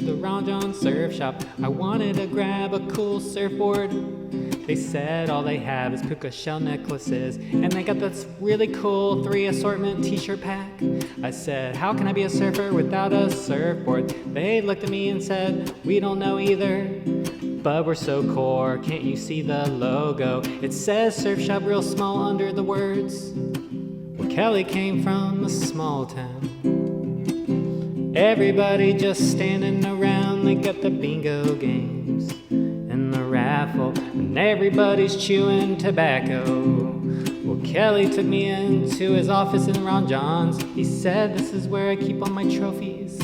to the Ron Jon surf shop. I wanted to grab a cool surfboard. They said all they have is puka shell necklaces, and they got this really cool 3 assortment t-shirt pack. I said, how can I be a surfer without a surfboard? They looked at me and said, we don't know either, but we're so core, can't you see the logo? It says surf shop real small under the words. Well, Kelly came from a small town. Everybody just standing around, they got the bingo games and the raffle, and everybody's chewing tobacco. Well, Kelly took me into his office in Ron Jon's. He said, this is where I keep all my trophies.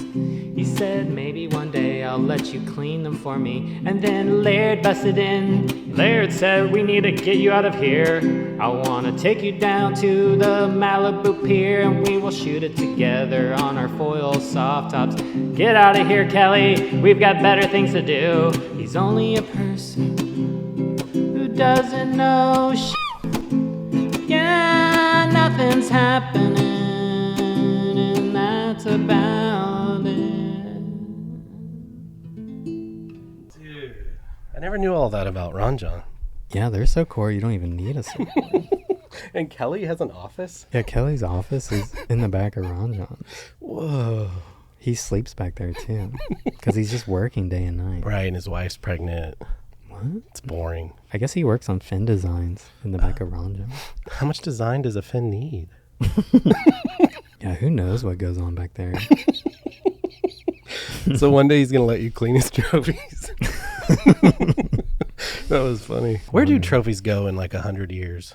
He said, maybe one day I'll let you clean them for me. And then Laird busted in. Laird said, we need to get you out of here. I want to take you down to the Malibu Pier, and we will shoot it together on our foil soft tops. Get out of here, Kelly. We've got better things to do. He's only a person who doesn't know shit. Yeah, nothing's happening, and that's about it. Dude, I never knew all that about Ron Jon. Yeah, they're so core, you don't even need a surfboard. And Kelly has an office? Yeah, Kelly's office is in the back of Ron Jon's. Whoa. He sleeps back there, too, because he's just working day and night. Right, and his wife's pregnant. What? It's boring. I guess he works on fin designs in the back of Ron Jon. How much design does a fin need? Yeah, who knows what goes on back there? So one day he's going to let you clean his trophies. That was funny. Where do trophies go in like 100 years?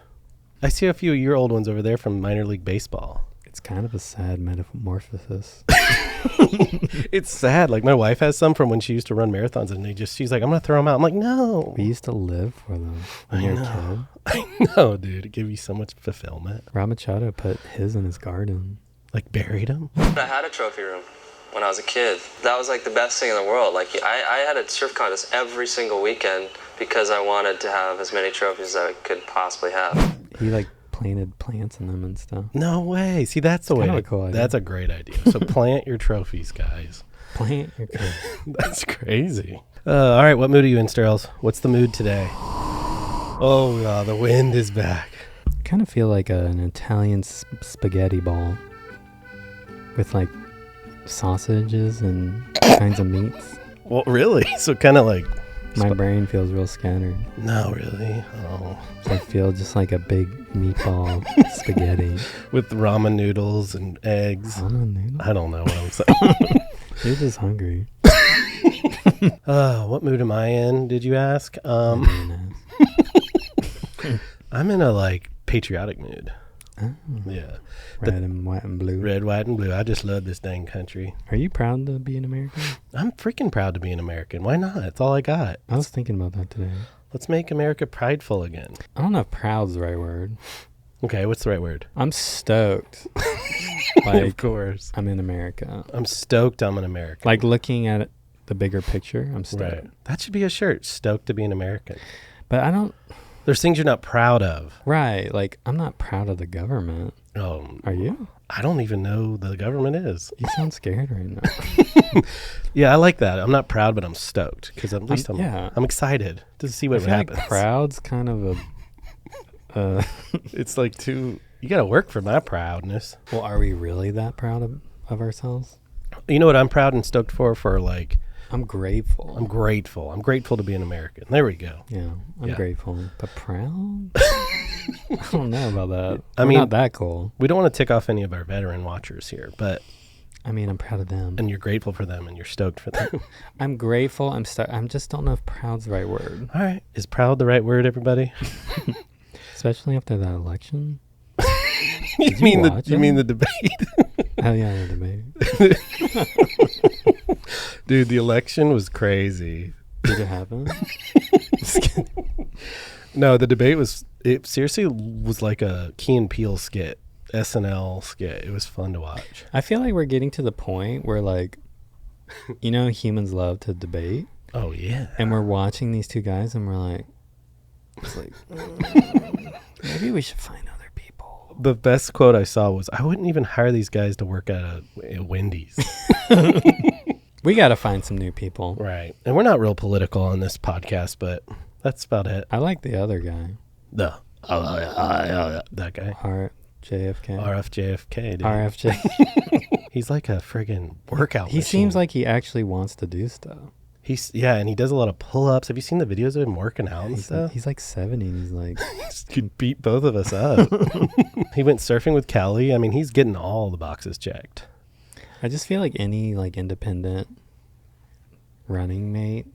I see a few year-old ones over there from minor league baseball. It's kind of a sad metamorphosis. It's sad. Like my wife has some from when she used to run marathons, and she's like, I'm going to throw them out. I'm like, no. We used to live for them when you were a kid. I know, dude. It gave you so much fulfillment. Rob Machado put his in his garden. Like buried him? I had a trophy room when I was a kid. That was like the best thing in the world. Like I had a surf contest every single weekend because I wanted to have as many trophies as I could possibly have. He like planted plants in them and stuff. No way. See, that's the way. Cool idea. That's a great idea. So plant your trophies, guys. Plant your trophies. That's crazy. All right, what mood are you in, Sterls? What's the mood today? Oh, the wind is back. I kind of feel like an Italian spaghetti ball with like sausages and kinds of meats. Well, really? So kind of like... My brain feels real scattered. No, really? Oh. So I feel just like a big meatball spaghetti. With ramen noodles and eggs. Ramen noodles? I don't know what I'm saying. You're just hungry. What mood am I in, did you ask? I'm in a like patriotic mood. Oh. Yeah. Red and white and blue. Red, white, and blue. I just love this dang country. Are you proud to be an American? I'm freaking proud to be an American. Why not? It's all I got. I was thinking about that today. Let's make America prideful again. I don't know if proud's the right word. Okay, what's the right word? I'm stoked. Of course. I'm in America. I'm stoked I'm an American. Like looking at the bigger picture, I'm stoked. Right. That should be a shirt. Stoked to be an American. But I don't... There's things you're not proud of. Right. Like, I'm not proud of the government. Oh, Are you? I don't even know the government is. You sound scared right now. Yeah, I like that. I'm not proud, but I'm stoked because at least yeah. I'm excited to see what I feel happens. like proud's kind of a... It's like you got to work for my proudness. Well, are we really that proud of ourselves? You know what I'm proud and stoked for like... I'm grateful. I'm grateful. I'm grateful to be an American. There we go. Yeah, I'm grateful. But proud? I don't know about that. I mean, not that cool. We don't want to tick off any of our veteran watchers here, but... I mean, I'm proud of them. And you're grateful for them and you're stoked for them. I'm grateful. I'm just don't know if proud's the right word. All right. Is proud the right word, everybody? Especially after that election. You mean the debate? Oh, yeah, the debate. Dude, the election was crazy. Did it happen? No, the debate it seriously was like a Key and Peele skit, SNL skit. It was fun to watch. I feel like we're getting to the point where like, humans love to debate. Oh, yeah. And we're watching these two guys and we're like, maybe we should find other people. The best quote I saw was, I wouldn't even hire these guys to work at a Wendy's. We got to find some new people. Right. And we're not real political on this podcast, but that's about it. I like the other guy. That guy. RJFK. RFJFK, dude. RFJ. He's like a friggin' workout He machine. seems like he actually wants to do stuff. And he does a lot of pull-ups. Have you seen the videos of him working out and stuff? He's like 70 and he's like... He could beat both of us up. He went surfing with Kelly. I mean, he's getting all the boxes checked. I just feel like any like independent running mate.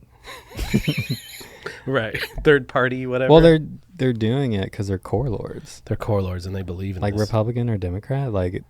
Right. Third party, whatever. Well, they're doing it because they're core lords. They're core lords and they believe in like this. Republican or Democrat. Like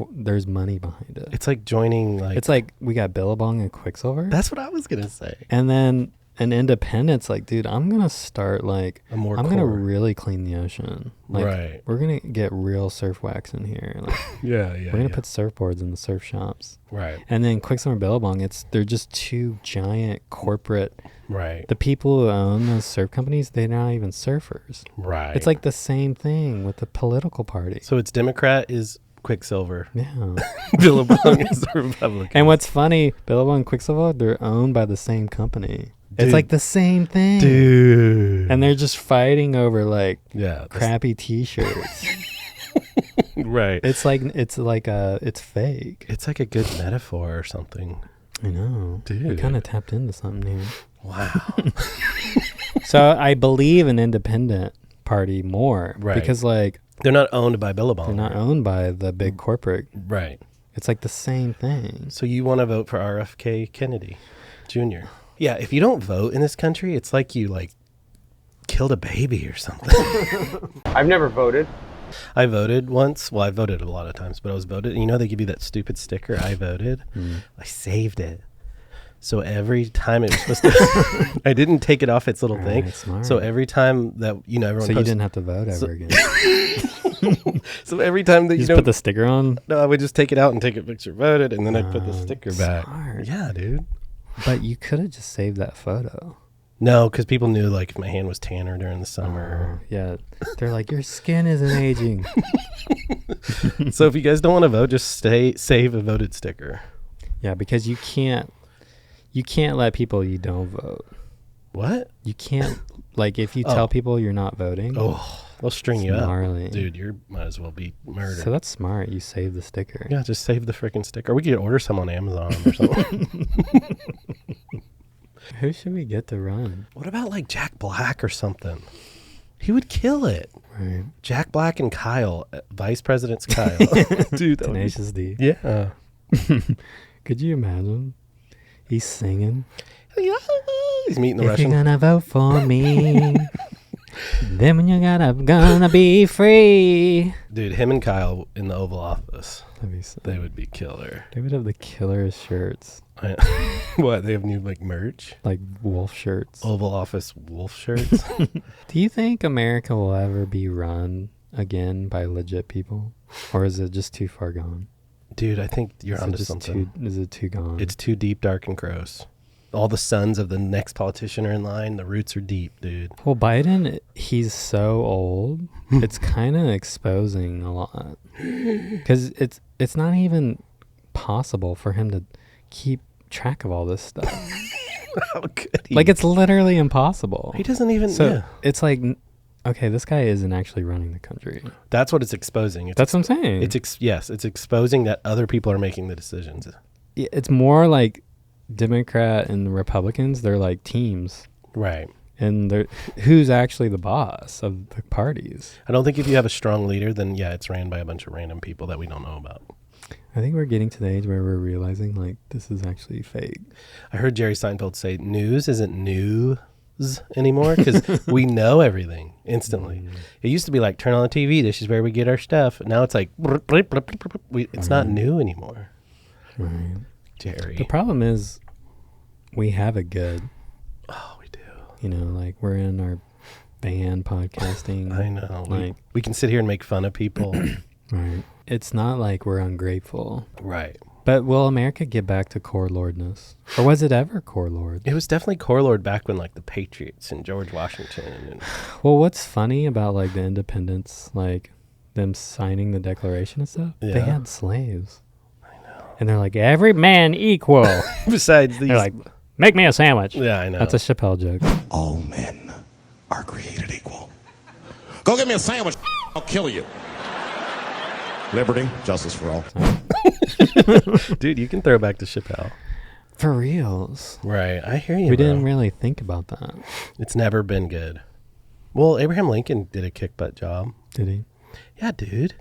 there's money behind it. It's like joining like... It's like we got Billabong and Quicksilver. That's what I was going to say. And then an independent's like, dude, I'm going to start like... I'm going to really clean the ocean. Like, right. We're going to get real surf wax in here. Like, yeah. We're going to put surfboards in the surf shops. Right. And then Quicksilver and Billabong, they're just two giant corporate... Right. The people who own those surf companies, they're not even surfers. Right. It's like the same thing with the political party. So it's Democrat is Quicksilver. Yeah. Billabong is the Republican. And what's funny, Billabong and Quicksilver, they're owned by the same company. Dude. It's like the same thing. Dude. And they're just fighting over like Crappy crappy t-shirts. Right. It's fake. It's like a good metaphor or something. I know. Dude. We kind of tapped into something here. Wow. So I believe in independent party more. Right. Because like... They're not owned by Billabong. They're not owned by the big corporate. Right. It's like the same thing. So you want to vote for RFK Kennedy Jr. Yeah, if you don't vote in this country, it's like you like killed a baby or something. I've never voted. I voted once. Well, I voted a lot of times, but I was voted. And you know they give you that stupid sticker, I voted? I saved it. So every time it was supposed to... I didn't take it off its little thing. Smart. So every time that, you know, everyone So you didn't have to vote ever again. So every time that you just put the sticker on? No, I would just take it out and take a picture, voted, and then I'd put the sticker back. Smart. Yeah, dude. But you could have just saved that photo. No, because people knew like if my hand was tanner during the summer. Yeah. They're like, your skin isn't aging. So if you guys don't want to vote, just save a voted sticker. Yeah, because you can't let people you don't vote. What? You can't, like, if you tell people you're not voting. Oh, they'll string you gnarly. up. Dude, you might as well be murdered. So that's smart. You save the sticker. Yeah, just save the freaking sticker. Or we could order some on Amazon or something. Who should we get to run? What about like Jack Black or something? He would kill it. Right. Jack Black and Kyle, Vice President's Kyle. Dude, that Tenacious D. Yeah. Could you imagine? He's singing. He's meeting the if Russian. you're gonna vote for me, then when you're gonna be free. Dude, him and Kyle in the Oval Office. That'd be sick. They would be killer. They would have the killerest shirts. What? They have new like merch? Like wolf shirts. Oval Office wolf shirts? Do you think America will ever be run again by legit people? Or is it just too far gone? Dude, I think you're onto something. Is it too gone? It's too deep, dark, and gross. All the sons of the next politician are in line. The roots are deep, dude. Well, Biden, he's so old. It's kind of exposing a lot. Because it's not even possible for him to keep track of all this stuff. How could he? Like, it's literally impossible. He doesn't even... So it's like, okay, this guy isn't actually running the country. That's what it's exposing. That's what I'm saying. It's exposing that other people are making the decisions. It's more like Democrat and Republicans, they're like teams. Right. And who's actually the boss of the parties? I don't think if you have a strong leader, then yeah, it's ran by a bunch of random people that we don't know about. I think we're getting to the age where we're realizing like this is actually fake. I heard Jerry Seinfeld say news isn't news anymore because we know everything instantly. It used to be like turn on the TV, this is where we get our stuff. Now it's like it's not new anymore. Right. Jerry. The problem is we have it good. Oh, we do. You know, like we're in our van podcasting. I know. Like we can sit here and make fun of people. Right. It's not like we're ungrateful. Right. But will America get back to core lordness? Or was it ever core lord? It was definitely core lord back when like the Patriots and George Washington. And well, what's funny about like the independence, like them signing the Declaration and stuff, they had slaves. I know. And they're like, every man equal. Besides these. They're like, make me a sandwich. Yeah, I know. That's a Chappelle joke. All men are created equal. Go get me a sandwich. I'll kill you. Liberty, justice for all. Dude, you can throw back to Chappelle. For reals. Right. I hear you. We bro. didn't really think about that. It's never been good. Well, Abraham Lincoln did a kick butt job. Did he? Yeah, dude.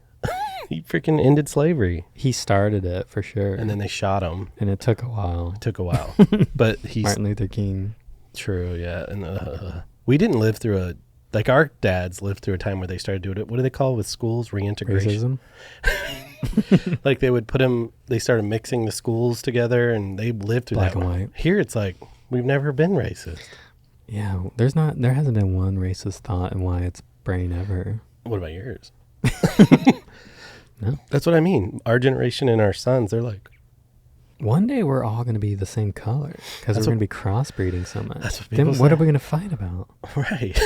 He freaking ended slavery. He started it for sure. And then they shot him. And it took a while. It took a while. But he's Martin Luther King. true, yeah. And we didn't live through like our dads lived through a time where they started doing it. What do they call it with schools? Reintegration. Racism. Like they started mixing the schools together and they lived through Black that and one. white. Here it's like, we've never been racist. Yeah, there hasn't been one racist thought in Wyatt's brain ever. What about yours? No. That's what I mean. Our generation and our sons, they're like, One day we're all going to be the same color because we're That's going to be crossbreeding so much. that's what Then people what say. are we going to fight about? right.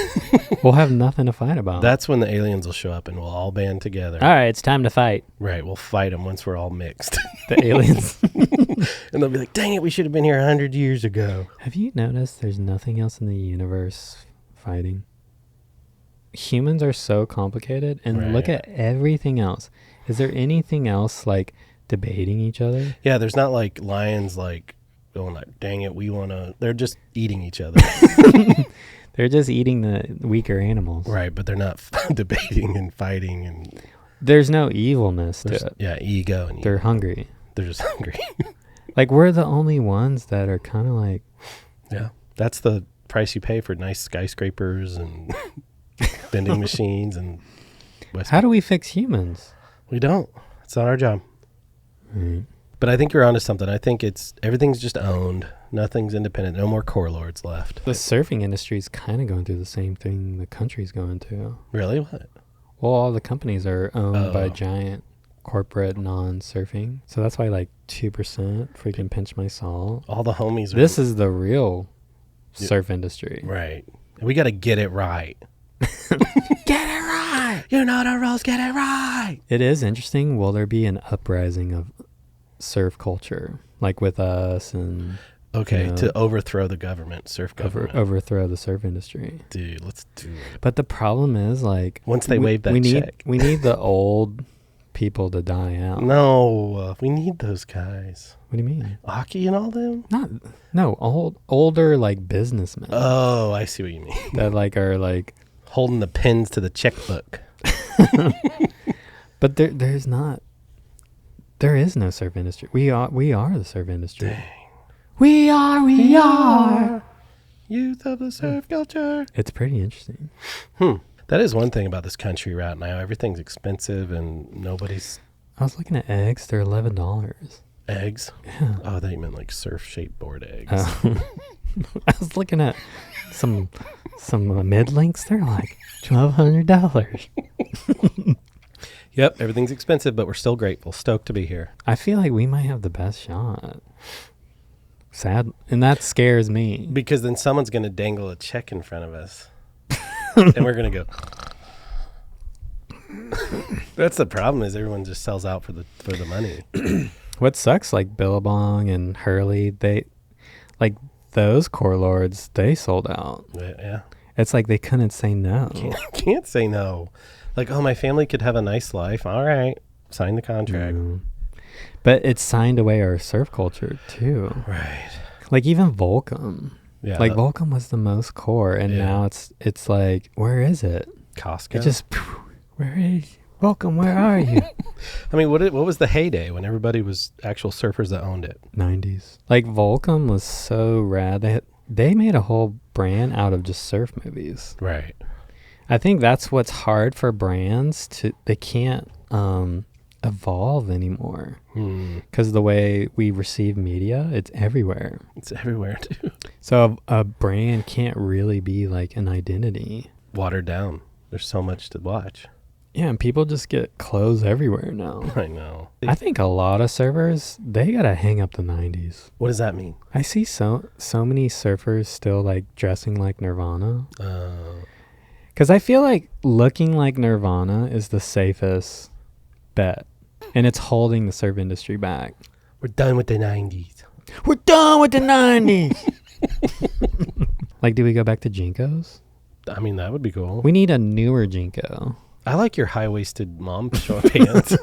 We'll have nothing to fight about. That's when the aliens will show up and we'll all band together. All right, it's time to fight. Right. We'll fight them once we're all mixed. The aliens. And they'll be like, dang it, we should have been here 100 years ago. Have you noticed there's nothing else in the universe fighting? Humans are so complicated, and look Right. at everything else. Is there anything else like debating each other? Yeah, there's not like lions like going like, dang it, we want to. They're just eating each other. They're just eating the weaker animals. Right, but they're not debating and fighting. And There's no evilness to there's, it. yeah, ego. And They're ego. hungry. They're just hungry. Like, we're the only ones that are kind of like, Yeah, that's the price you pay for nice skyscrapers and vending machines and West. how do we fix humans? We don't. It's not our job. Right. But I think you're onto something. I think everything's just owned. Nothing's independent. No more core lords left. The surfing industry is kind of going through the same thing the country's going to. Really? What? Well, all the companies are owned by Oh. giant corporate non-surfing. So that's why like 2% freaking Pinchmysalt. All the homies are. This is the real Yeah. surf industry. Right. We got to get it right. Get it right! You know the rules. Get it right. It is interesting. Will there be an uprising of surf culture? Like with us and Okay, Yeah. to overthrow the government, surf government. overthrow the surf industry. Dude, let's do it. But the problem is like... Once they waive that check. We need the old people to die out. No, we need those guys. What do you mean? Aki and all them? Older like businessmen Oh, I see what you mean. that like are like... Holding the pins to the checkbook. But there is no surf industry. We are the surf industry. Dang. We are. Youth of the surf culture. It's pretty interesting. That is one thing about this country right now. Everything's expensive and nobody's I was looking at eggs. They're $11. eggs. Yeah. Oh, I thought you meant like surf-shaped board eggs. I was looking at some mid-links. They're like $1,200. Yep, everything's expensive, but we're still grateful. Stoked to be here. I feel like we might have the best shot. Sad, and that scares me. Because then someone's going to dangle a check in front of us. And we're going to go. That's the problem is everyone just sells out for the money. What sucks, like Billabong and Hurley, they like those core lords, they sold out. Yeah. It's like they couldn't say no. Can't say no. Like, oh, my family could have a nice life. All right. Sign the contract. But it signed away our surf culture too. Right. Like even Volcom. Yeah. Like Volcom was the most core, and Yeah. now it's like, where is it? Costco. It just, where is Volcom? Where are you? I mean, what was the heyday when everybody was actual surfers that owned it? 90s. Like Volcom was so rad. They made a whole brand out of just surf movies. Right. I think that's what's hard for brands to. They can't evolve anymore because the way we receive media, it's everywhere. It's everywhere, too. So a brand can't really be like an identity. Watered down. There's so much to watch. Yeah, and people just get clothes everywhere now. I know. I think a lot of surfers, they gotta hang up the 90s. What does that mean? I see so many surfers still like dressing like Nirvana. Because I feel like looking like Nirvana is the safest bet. And it's holding the surf industry back. We're done with the 90s. We're done with the 90s. Like, do we go back to Jinkos? I mean, that would be cool. We need a newer Jinko. I like your high-waisted mom short pants.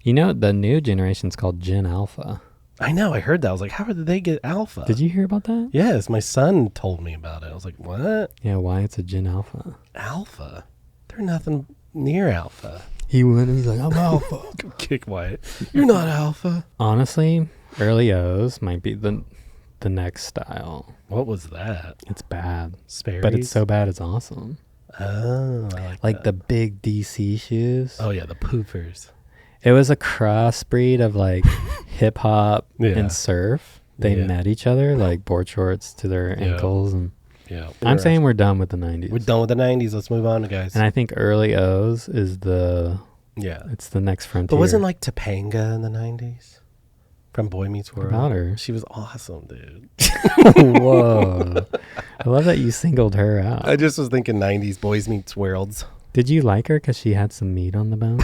You know, the new generation's called Gen Alpha. I know. I heard that. I was like, how did they get alpha? Did you hear about that? Yes. My son told me about it. I was like, what? Yeah, why it's a Gen Alpha. Alpha? They're nothing near alpha. He went and he's like, I'm Alpha. Kick Wyatt. You're not alpha. Honestly, early O's might be the next style. What was that? It's bad. Sperry's? But it's so bad it's awesome. Oh, I Like that. the big DC shoes. Oh, yeah, the poofers. It was a crossbreed of like hip hop Yeah. and surf. They Yeah. met each other, like board shorts to their Yeah. ankles. And Yeah. I'm saying we're done with the 90s. we're done with the 90s. Let's move on, guys. And I think early O's is Yeah. it's the next frontier. But wasn't like Topanga in the 90s? From Boy Meets World? about her? She was awesome, dude. Whoa. I love that you singled her out. I just was thinking 90s Boys Meets Worlds. Did you like her because she had some meat on the bone?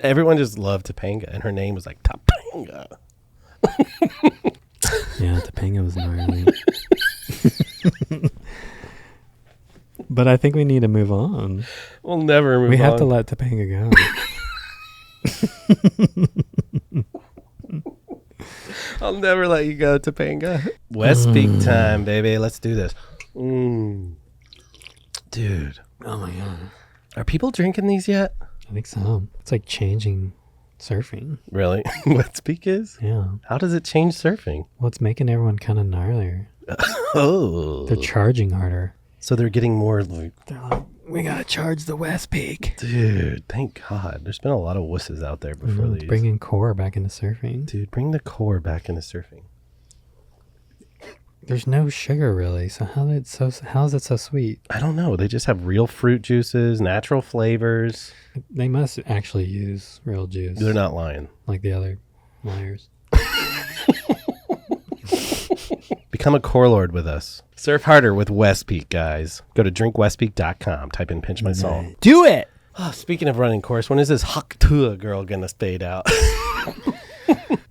Everyone just loved Topanga, and her name was like Topanga. Yeah, Topanga was gnarly. But I think we need to move on. We'll never move We have on. to let Topanga go. I'll never let you go, Topanga. West Peak time, baby. Let's do this. Dude. Oh my God. Are people drinking these yet? I think so. It's like changing surfing. Really? West Peak is? Yeah. How does it change surfing? Well, it's making everyone kind of gnarlier. Oh. They're charging harder. So they're getting more like, They're like, we got to charge the West Peak. dude, thank God. There's been a lot of wusses out there before It's these. bringing core back into surfing. Dude, bring the core back into surfing. There's no sugar really. So how is it so sweet? I don't know. They just have real fruit juices, natural flavors. They must actually use real juice. They're not lying. Like the other liars. Become a core lord with us. Surf harder with West Peak, guys. Go to drinkwestpeak.com. Type in Pinchmysalt. Do it! Oh, speaking of running course, when is this Tuah girl going to fade out?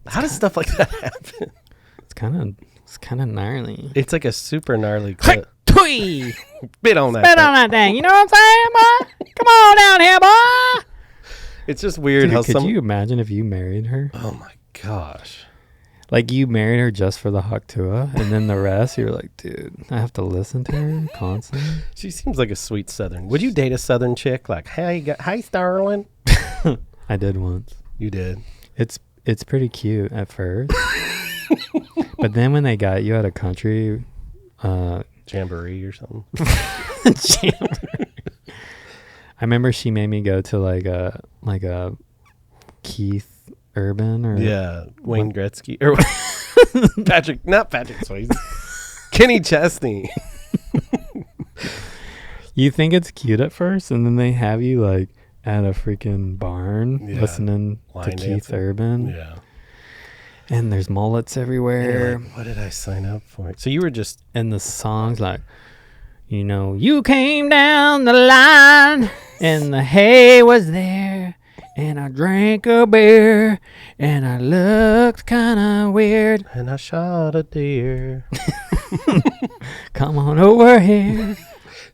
How does stuff like that happen? It's kind of gnarly. It's like a super gnarly clip. Twee! Bit on that. Spit thing. on that thing. You know what I'm saying, boy? Come on down here, boy! It's just weird Dude, how could you imagine if you married her? Oh my gosh. Like you married her just for the Tuah, and then the rest you're like, dude, I have to listen to her constantly. She seems like a sweet Southern. Would you date a Southern chick? Like, hi, Starlin. I did once. You did. It's pretty cute at first, but then when they got you at a country Jamboree or something. I remember she made me go to like a Keith Urban or Wayne Gretzky or not Patrick Swayze. Kenny Chesney. You think it's cute at first, and then they have you like at a freaking barn listening to Keith Urban. Yeah. And there's mullets And everywhere. you're like, what did I sign up for? So you were just And the song's like, you know, you came down the line and the hay was there and I drank a beer and I looked kind of weird. and I shot a deer. Come on over here.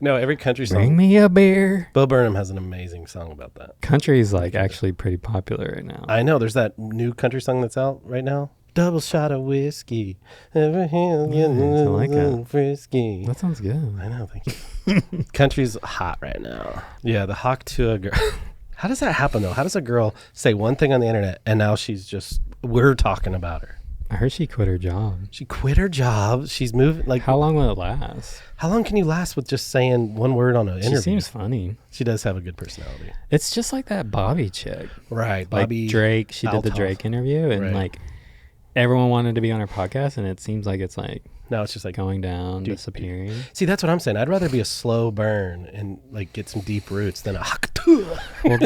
No, every country Bring song. me a beer. Bo Burnham has an amazing song about that. Country is like actually pretty popular right now. I know. There's that new country song that's out right now. Double shot of whiskey. Ever hand you I like that. frisky. That sounds good. I know. Thank you. Country's hot right now. Yeah, the hawk to a girl. How does that happen though? How does a girl say one thing on the internet and now we're talking about her? I heard she quit her job. She quit her job. She's moving. Like, How long will it last? how long can you last with just saying one word on an interview? She seems funny. She does have a good personality. It's just like that Bobby chick. Right. Like Bobby Drake, she did the Althoff. Drake interview, and Right. like everyone wanted to be on her podcast, and it seems like it's like Now it's just like, going down, Dude, disappearing. see, that's what I'm saying. I'd rather be a slow burn and like get some deep roots than a Well,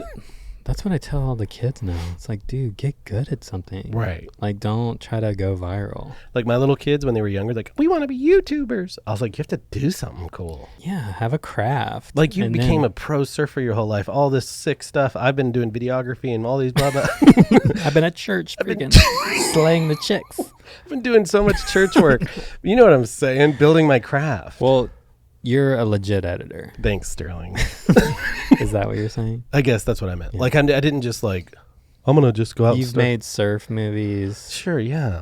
That's what I tell all the kids now. It's like, dude, get good at something. Right. Like, don't try to go viral. Like my little kids when they were younger, like, we want to be YouTubers. I was like, you have to do something cool. Yeah, have a craft. Like you And became then- a pro surfer your whole life. All this sick stuff. I've been doing videography and all these blah blah. I've been at church freaking slaying the chicks. I've been doing so much church work. You know what I'm saying? Building my craft. Well, you're a legit editor. Thanks, Sterling. Is that what you're saying? I guess that's what I meant. Like I didn't just like, I'm gonna just go out. and You've start. made surf movies. Sure, yeah.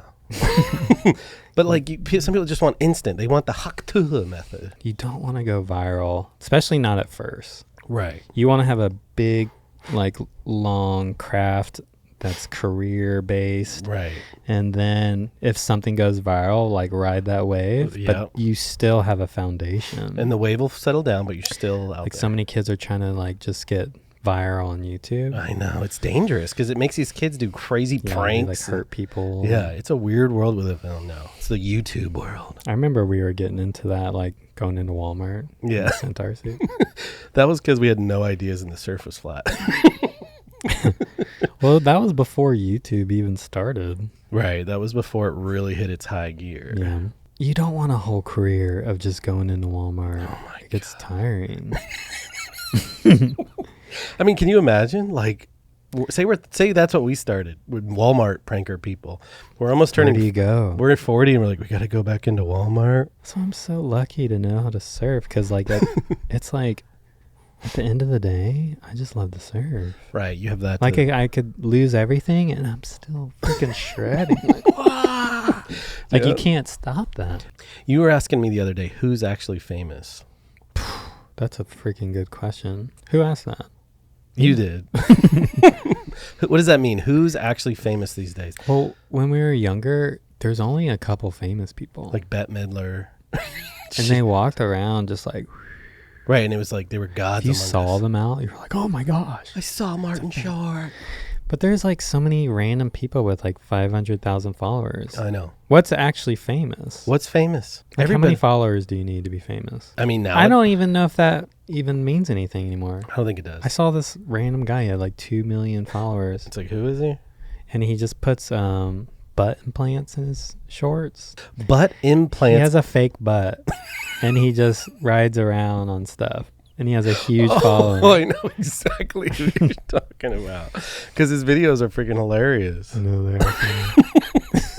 But like some people just want instant. They want the Tuah method. You don't want to go viral, especially not at first. Right. You want to have a big, like, long craft that's career based. Right. And then if something goes viral, like, ride that wave. Yeah. But you still have a foundation. And the wave will settle down, but you're still out like, there. so many kids are trying to, like, just get viral on YouTube. I know. It's dangerous because it makes these kids do crazy Yeah, they, pranks. like, hurt people. Yeah, it's a weird world we live in now. It's the YouTube world. I remember we were getting into that, like, going into Walmart. Yeah. Centaur suit. That was because we had no ideas and the surf was flat. Well, that was before YouTube even started. Right. That was before it really hit its high gear. Yeah. You don't want a whole career of just going into Walmart. Oh my It gets tiring. I mean, can you imagine? Like, say that's what we started with Walmart pranker people. We're almost Where turning. do you go? We're at 40 and we're like, we got to go back into Walmart. So I'm so lucky to know how to surf because, like, it's like at the end of the day, I just love to surf. Right. You have that. Like, I could lose everything and I'm still freaking shredding. Like, "Wah!" Like, you Yep. can't stop that. You were asking me the other day, who's actually famous? That's a freaking good question. Who asked that? You did. What does that mean? Who's actually famous these days? Well, when we were younger, there's only a couple famous people. Like Bette Midler. And they walked around just like, Right. And it was like they were gods. if you among saw us. them out, you're like, oh my gosh. I saw Martin Short. But there's like so many random people with like 500,000 followers. I know. What's actually famous? What's famous? Like, how many followers do you need to be famous? I mean, now I don't even know if that even means anything anymore. I don't think it does. I saw this random guy, he had like 2 million followers, It's like, who is he? and he just puts butt implants in his shorts. Butt implants. He has a fake butt, and he just rides around on stuff. And he has a huge following. Oh, I know exactly who you're talking about. Because his videos are freaking hilarious. I know they are.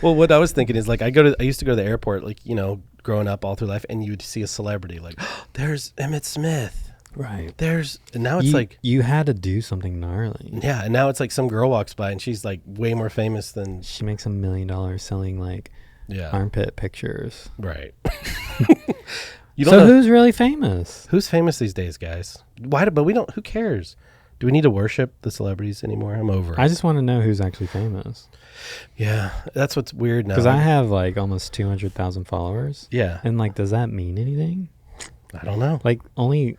Well, what I was thinking is like I used to go to the airport, like, you know, growing up all through life, and you would see a celebrity like, there's Emmett Smith. Right. And now it's like, you had to do something gnarly. yeah, and now it's like some girl walks by and she's like way more famous than, She makes $1 million selling like yeah, armpit pictures. right. So who's really famous? Who's famous these days, guys? But we don't, who cares? Do we need to worship the celebrities anymore? I'm over it. I just want to know who's actually famous. Yeah, that's what's weird now. Because I have like almost 200,000 followers. Yeah, And like, does that mean anything? I don't know. Like, only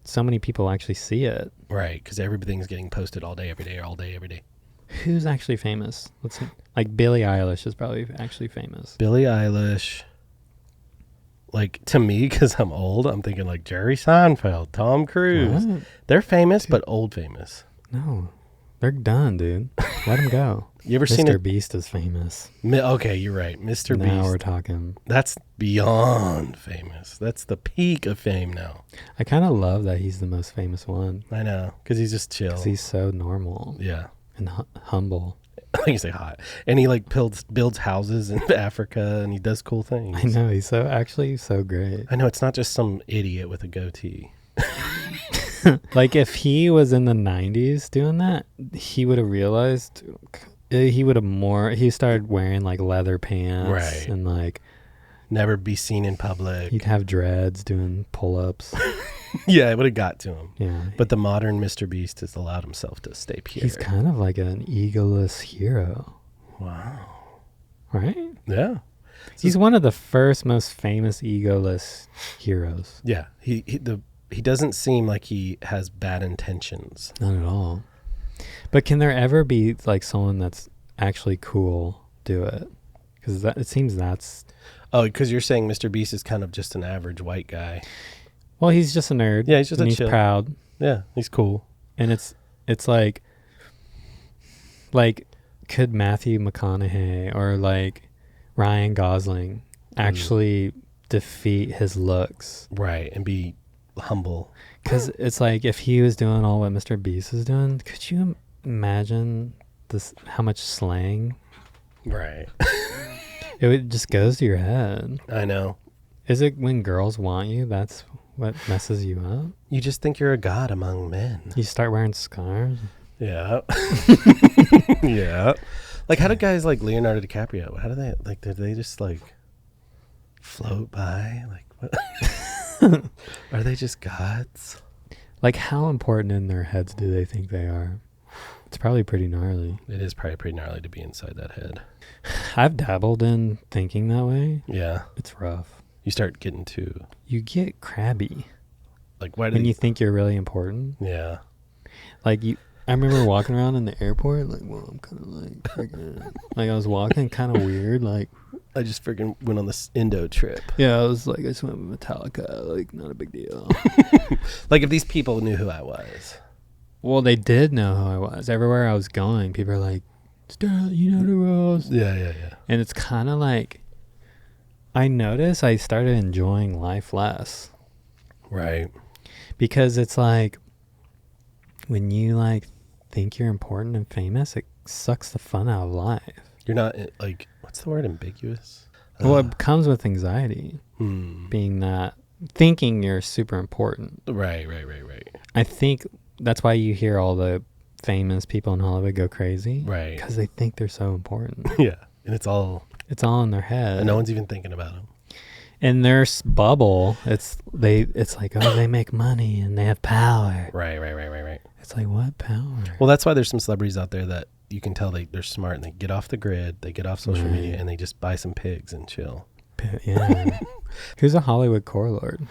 so many people actually see it. Right, because everything's getting posted all day, every day, all day, every day. Who's actually famous? Let's see. Like, Billie Eilish is probably actually famous. Billie Eilish. Like, to me, because I'm old, I'm thinking like Jerry Seinfeld, Tom Cruise. What? They're famous, but old famous. No. They're done, dude. Let them go. You ever seen Mr. it? Beast is famous. Okay, you're right. Mr. Now we're Beast. talking. That's beyond famous. That's the peak of fame now. I kind of love that he's the most famous one. I know, because he's just chill. 'Cause he's so normal Yeah. and humble. You say hot. And he like builds houses in Africa and he does cool things. I know. He's actually so great. I know, it's not just some idiot with a goatee. Like, if he was in the 90s doing that, he would have realized he started wearing like leather pants. Right. And like, Never be seen in public. he'd have dreads doing pull-ups. Yeah, it would have got to him. Yeah. But the modern Mr. Beast has allowed himself to stay pure. He's kind of like an egoless hero. Wow. Right? Yeah. He's one of the first most famous egoless heroes. Yeah. He doesn't seem like he has bad intentions. Not at all. But can there ever be like someone that's actually cool do it? Because it seems that's... Oh, because you're saying Mr. Beast is kind of just an average white guy. Well, he's just a nerd. Yeah, he's just and a he's chill. proud. Yeah, he's cool. And it's like could Matthew McConaughey or like Ryan Gosling actually defeat his looks? Right, and be humble. Because it's like if he was doing all what Mr. Beast is doing, could you imagine this? How much slang? Right. It just goes to your head. I know. Is it when girls want you? That's what messes you up. You just think you're a god among men. You start wearing scarves. Yeah. Yeah. Like, how do guys like Leonardo DiCaprio? How do they like? Did they just like float by? Like, what? Are they just gods? Like, how important in their heads do they think they are? It's probably pretty gnarly. It is probably pretty gnarly to be inside that head. I've dabbled in thinking that way. Yeah. It's rough. You start getting to You get crabby like, why do when they, you think you're really important. yeah. Like I remember walking around in the airport, like, well, I'm kind of like, freaking, like I was walking kind of weird, like. I just freaking went on this Indo trip. Yeah, I was like, I just went with Metallica, like, not a big deal. Like, if these people knew who I was. Well, they did know who I was. Everywhere I was going, people are like, Sterling, you know the rules. Yeah. And it's kind of like, I noticed I started enjoying life less. Right. Because it's like, when you like think you're important and famous, it sucks the fun out of life. You're not like, what's the word, ambiguous? Well, it comes with anxiety, being that, thinking you're super important. Right. I think that's why you hear all the famous people in Hollywood go crazy. Right. Because they think they're so important. Yeah. And it's all in their head. and no one's even thinking about them. In their bubble, it's like, oh, they make money and they have power. Right. It's like, what power? Well, that's why there's some celebrities out there that you can tell they're smart and they get off the grid, they get off social media, and they just buy some pigs and chill. Yeah. Who's a Hollywood core lord?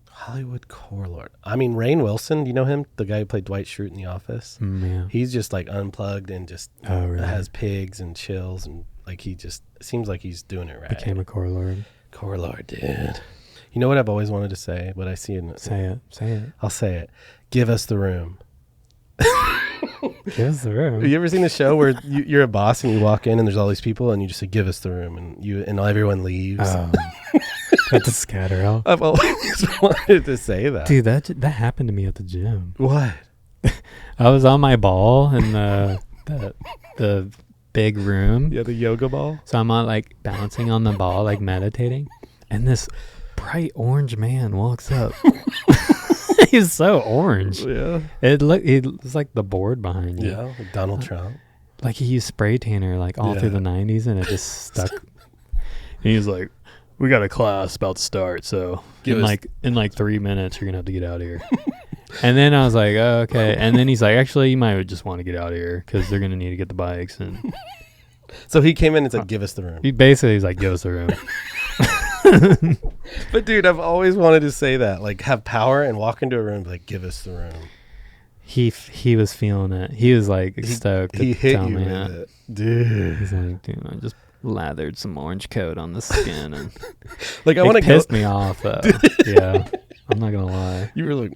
Hollywood core lord. I mean, Rainn Wilson, do you know him? The guy who played Dwight Schrute in The Office? Yeah. He's just like unplugged and just Really? has pigs and chills, and like he just seems like he's doing it right. Became a core lord. Core lord, dude. You know what I've always wanted to say? What I see in Say it. I'll say it. Give us the room. Give us the room. Have you ever seen the show where you're a boss and you walk in and there's all these people and you just say, give us the room, and everyone leaves? That's a scatter out. I've always wanted to say that. Dude, that happened to me at the gym. What? I was on my ball in the big room. Yeah, the yoga ball? So I'm like bouncing on the ball, like meditating. And this bright orange man walks up. He's so orange. Yeah. It's like the board behind you. Yeah, like Donald Trump. Like he used spray tanner like all through the 90s and it just stuck. And he's like, we got a class about to start, so in like 3 minutes you're gonna have to get out of here. And then I was like, oh, okay. And then he's like, actually, you might just want to get out of here because they're gonna need to get the bikes. And So he came in and said, give us the room. he's like, give us the room. But dude, I've always wanted to say that, like, have power and walk into a room, like, give us the room. He was feeling it. He was like stoked. He to hit tell you me with that. it, dude. He's like, dude, I just lathered some orange coat on the skin and Like, I want to go. pissed me off though. Yeah, I'm not gonna lie. You were like,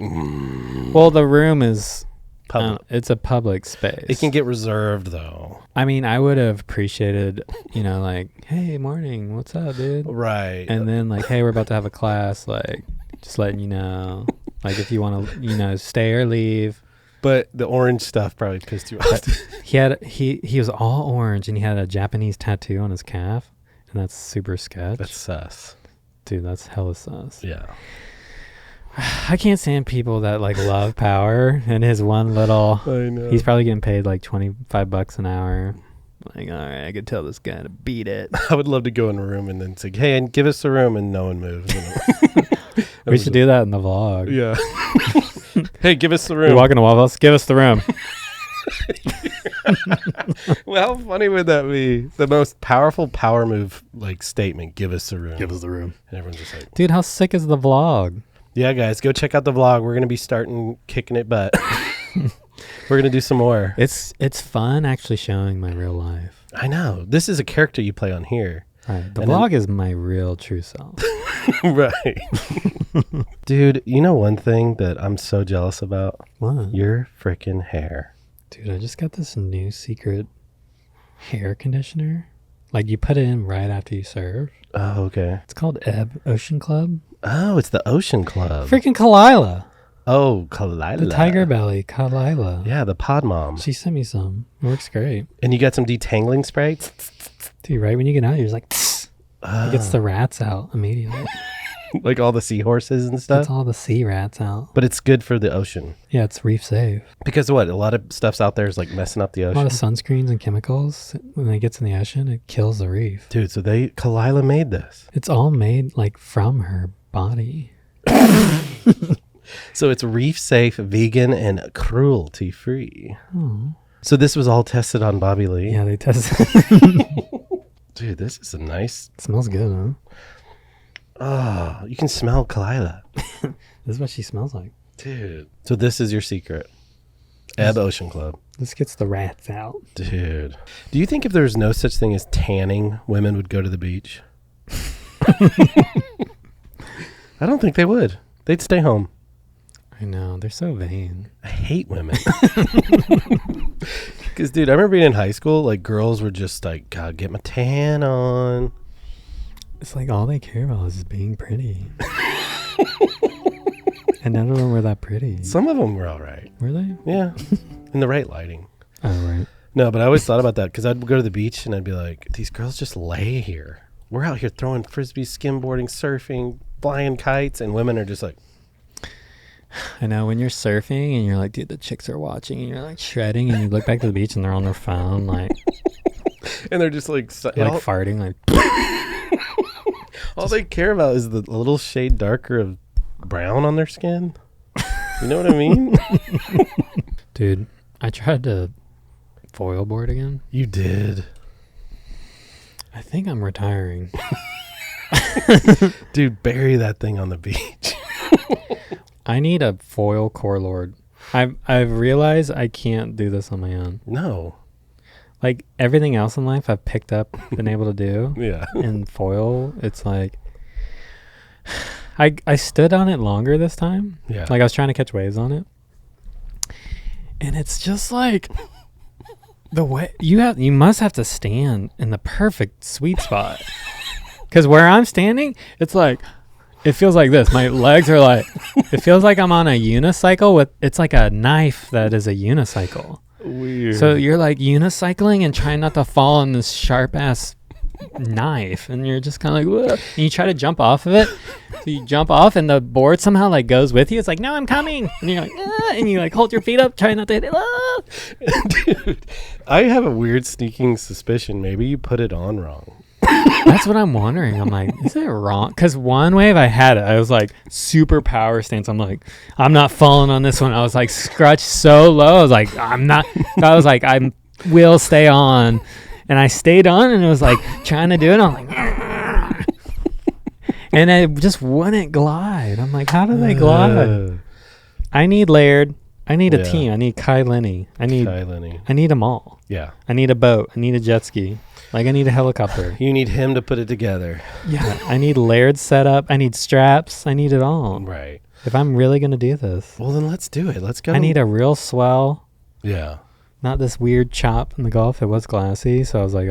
Well, the room is public. it's a public space. It can get reserved though. I mean, I would have appreciated, like, hey, morning, what's up, dude? Right. And then like, hey, we're about to have a class, like, just letting you know, like, if you want to, stay or leave. But the orange stuff probably pissed you off. He was all orange and he had a Japanese tattoo on his calf, and that's super sketch. That's sus. Dude, that's hella sus. Yeah. I can't stand people that like love power and his one little. I know. He's probably getting paid like $25 an hour. Like, all right, I could tell this guy to beat it. I would love to go in a room and then say, hey, and give us the room, and no one moves. We should do that in the vlog. Yeah. Hey, give us the room. You're walking to Waffle House, give us the room. Well, how funny would that be? The most powerful power move, like, statement, give us the room. Give us the room. And everyone's just like, Dude, how sick is the vlog? yeah, guys, go check out the vlog. We're going to be starting kicking it butt. We're going to do some more. It's fun actually showing my real life. I know. This is a character you play on here. Right. The And vlog is my real true self. Right. Dude, you know one thing that I'm so jealous about? What? Your freaking hair. Dude, I just got this new secret hair conditioner. Like, you put it in right after you serve. Oh, okay. It's called Ebb Ocean Club. Oh, it's the Ocean Club. Freaking Kalila. Oh, Kalila. The tiger belly, Kalila. Yeah, the pod mom. She sent me some. It works great. And you got some detangling spray? Dude, right when you get out, you're just like, it gets the rats out immediately. Like all the seahorses and stuff? Gets all the sea rats out. But it's good for the ocean. Yeah, it's reef safe. Because what? A lot of stuff's out there is like messing up the A ocean. lot of sunscreens and chemicals, when it gets in the ocean, it kills the reef. Dude, so Kalila made this. It's all made like from her body. So it's reef safe, vegan, and cruelty free. Oh. So this was all tested on Bobby Lee. Yeah, they tested. Dude, this is a nice. It smells good, huh? Oh, you can smell Kalila. This is what she smells like. Dude. So this is your secret. Ebb Ocean Club. This gets the rats out. Dude. Do you think if there was no such thing as tanning, women would go to the beach? I don't think they would. They'd stay home. I know. They're so vain. I hate women. Because, dude, I remember being in high school, like, girls were just like, God, get my tan on. It's like all they care about is being pretty. And none of them were that pretty. Some of them were all right. Were they? Yeah. In the right lighting. Oh, right. No, but I always thought about that because I'd go to the beach and I'd be like, these girls just lay here. We're out here throwing frisbees, skimboarding, surfing, flying kites, and women are just like, I know, when you're surfing and you're like, dude, the chicks are watching, and you're like shredding, and you look back to the beach and they're on their phone, like, and they're just like farting, like, all they care about is the little shade darker of brown on their skin. You know what I mean? Dude, I tried to foil board again. You did. I think I'm retiring. Dude, bury that thing on the beach. I need a foil core lord. I've realized I can't do this on my own. No. Like everything else in life I've picked up, been able to do. Yeah. In foil, it's like I stood on it longer this time. Yeah. Like I was trying to catch waves on it. And it's just like the way you must have to stand in the perfect sweet spot. Cuz where I'm standing, it's like it feels like this. My legs are like, it feels like I'm on a unicycle it's like a knife that is a unicycle. Weird. So you're like unicycling and trying not to fall on this sharp ass knife. And you're just kind of like, whoa. And you try to jump off of it. So you jump off and the board somehow like goes with you. It's like, no, I'm coming. And you're like, ah, and you like hold your feet up, trying not to hit it. Ah. Dude, I have a weird sneaking suspicion. Maybe you put it on wrong. That's what I'm wondering. I'm like, is it wrong? Because one wave I had it, I was like super power stance. I'm like, I'm not falling on this one. I was like scratched so low. I was like, I will stay on. And I stayed on and it was like trying to do it. I'm like, and it just wouldn't glide. I'm like, how do they glide? I need Laird. I need a team. I need Kai Lenny. I need them all. Yeah. I need a boat. I need a jet ski. Like, I need a helicopter. You need him to put it together. Yeah. I need Laird set up. I need straps. I need it all. Right. If I'm really going to do this. Well, then let's do it. Let's go. I need a real swell. Yeah. Not this weird chop in the Gulf. It was glassy. So I was like,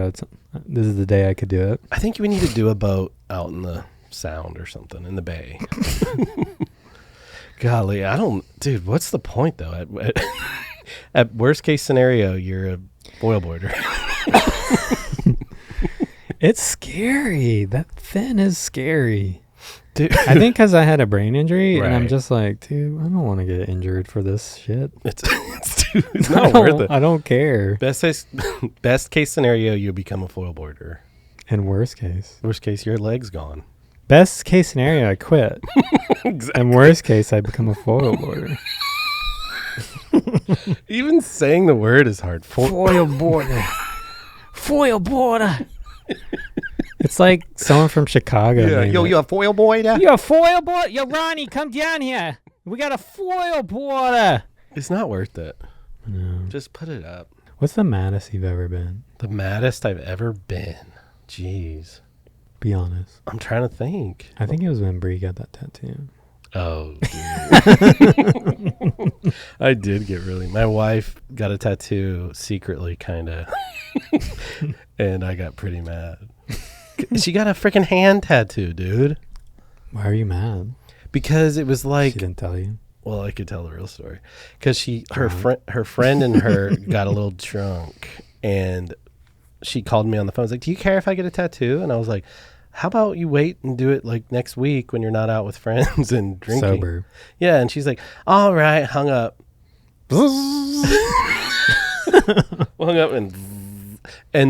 this is the day I could do it. I think we need to do a boat out in the Sound or something, in the bay. Golly, dude, what's the point, though? At worst case scenario, you're a foil boarder. It's scary. That fin is scary. Dude. I think because I had a brain injury, Right. and I'm just like, dude, I don't want to get injured for this shit. It's not worth it. I don't care. Best case scenario, you become a foil boarder. And worst case. Worst case, your leg's gone. Best case scenario, I quit. Exactly. And worst case, I become a foil boarder. Even saying the word is hard. Foil boarder. Foil boarder. It's like someone from Chicago. Yeah, you a foil boy now? You're a foil boarder? Yo, Ronnie, come down here. We got a foil boarder. It's not worth it. No. Just put it up. What's the maddest you've ever been? The maddest I've ever been. Jeez. Be honest. I'm trying to think. I think it was when Brie got that tattoo. Oh, dude. I did get really. My wife got a tattoo secretly, kind of, and I got pretty mad. She got a freaking hand tattoo, dude. Why are you mad? Because it was like, She didn't tell you. well, I could tell the real story. Because her friend and her got a little drunk, and she called me on the phone. I was like, "Do you care if I get a tattoo?" And I was like, "How about you wait and do it like next week when you're not out with friends and drinking?" Sober. Yeah, and she's like, "All right," hung up. Hung up and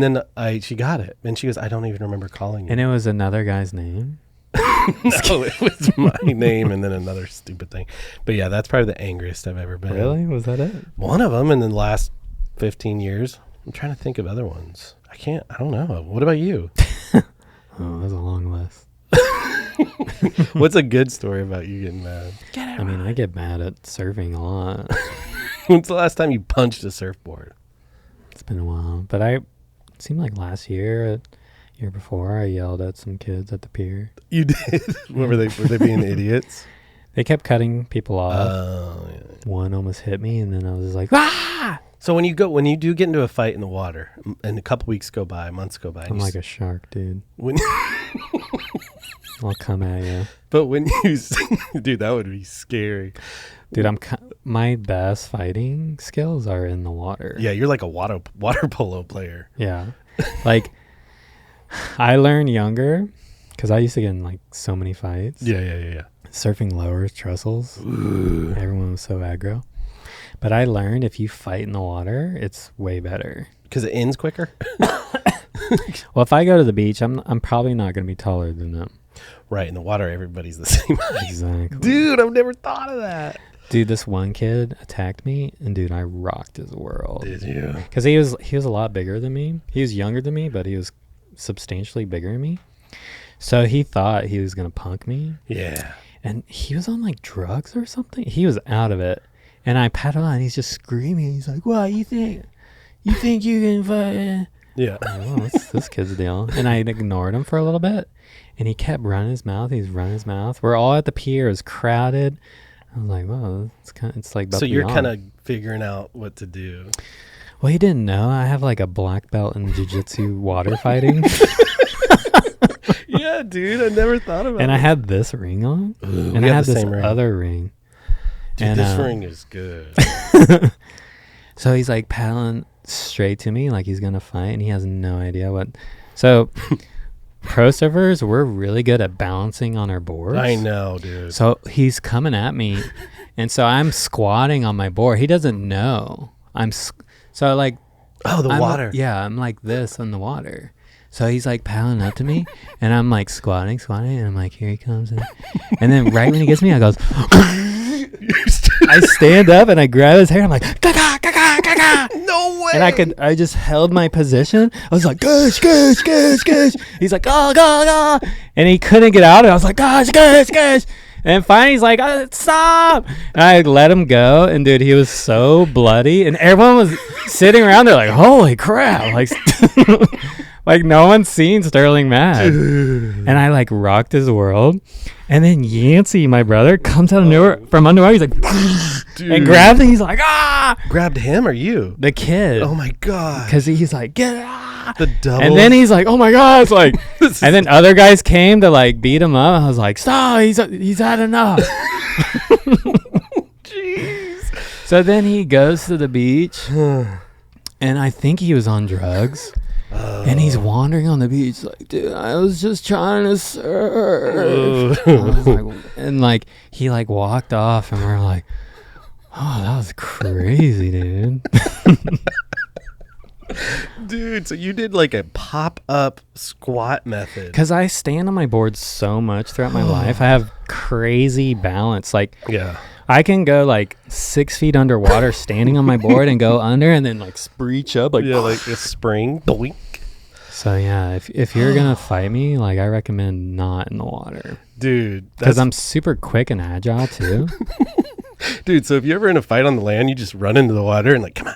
then she got it. And she goes, "I don't even remember calling you." And it was another guy's name? No, it was my name and then another stupid thing. But yeah, that's probably the angriest I've ever been. Really? Was that it? One of them in the last 15 years. I'm trying to think of other ones. I don't know. What about you? Oh, that's a long list. What's a good story about you getting mad? I mean, I get mad at surfing a lot. When's the last time you punched a surfboard? It's been a while. But it seemed like last year, year before, I yelled at some kids at the pier. You did? Were they being idiots? They kept cutting people off. Oh, yeah. One almost hit me, and then I was just like, ah! So when you do get into a fight in the water, and a couple weeks go by, months go by, I'm like a shark, dude. when I'll come at you. but when you dude, that would be scary. Dude, my best fighting skills are in the water. Yeah, you're like a water polo player. Yeah. Like, I learned younger, because I used to get in like so many fights. Yeah. Surfing lowers trestles. Ooh. Everyone was so aggro. But I learned if you fight in the water, it's way better. Because it ends quicker? Well, if I go to the beach, I'm probably not going to be taller than them. Right, in the water, everybody's the same height. Exactly. Dude, I've never thought of that. Dude, this one kid attacked me, and dude, I rocked his world. Did you? Because he was a lot bigger than me. He was younger than me, but he was substantially bigger than me. So he thought he was going to punk me. Yeah. And he was on like drugs or something. He was out of it. And I pat him on, and he's just screaming. He's like, "What, you think you can fight?" Yeah. Oh, what's this kid's deal? And I ignored him for a little bit. And he kept running his mouth. He's running his mouth. We're all at the pier. It was crowded. I was like, "Well, it's like about So to you're be on." kind of figuring out what to do. Well, he didn't know. I have like a black belt in jiu-jitsu water fighting. Yeah, dude, I never thought about it. And I had this ring on. Ooh, and I had this other ring. Dude, and this ring is good. So he's like paddling straight to me like he's going to fight, and he has no idea what. So pro surfers, we're really good at balancing on our boards. I know, dude. So he's coming at me, and so I'm squatting on my board. He doesn't know. So like. Oh, the water. Yeah, I'm like this in the water. So he's like paddling up to me, and I'm like squatting, and I'm like, here he comes. And then right when he gets me, I goes, I stand up and I grab his hair. I'm like, "Gaga, gaga, gaga." No way. And I just held my position. I was like, "Gosh, gosh, gosh, gosh." He's like, "Oh, go, go." And he couldn't get out. And I was like, "Gosh, gosh, gosh." And finally he's like, "Stop." And I let him go. And dude, he was so bloody. And everyone was sitting around there like, holy crap. Like, like no one's seen Sterling mad. And I like rocked his world. And then Yancey, my brother, comes out of nowhere from underwear. He's like, and grabs him. He's like, ah. Grabbed him or you? The kid. Oh my God. Because he's like, get it. The double. And then he's like, oh my God. It's like, and then other guys came to like beat him up. I was like, stop. He's had enough. Jeez. So then he goes to the beach. And I think he was on drugs. And he's wandering on the beach like, dude, I was just trying to surf. I was like, and like he like walked off, and we're like, oh, that was crazy, dude. Dude, so you did like a pop-up squat method. Because I stand on my board so much throughout my life. I have crazy balance. Like, Yeah. I can go like 6 feet underwater standing on my board and go under and then like breach up. Like, Yeah, like a spring. Boink. So yeah, if you're going to fight me, like I recommend not in the water. Dude. Because I'm super quick and agile too. Dude, so if you're ever in a fight on the land, you just run into the water and like, come on.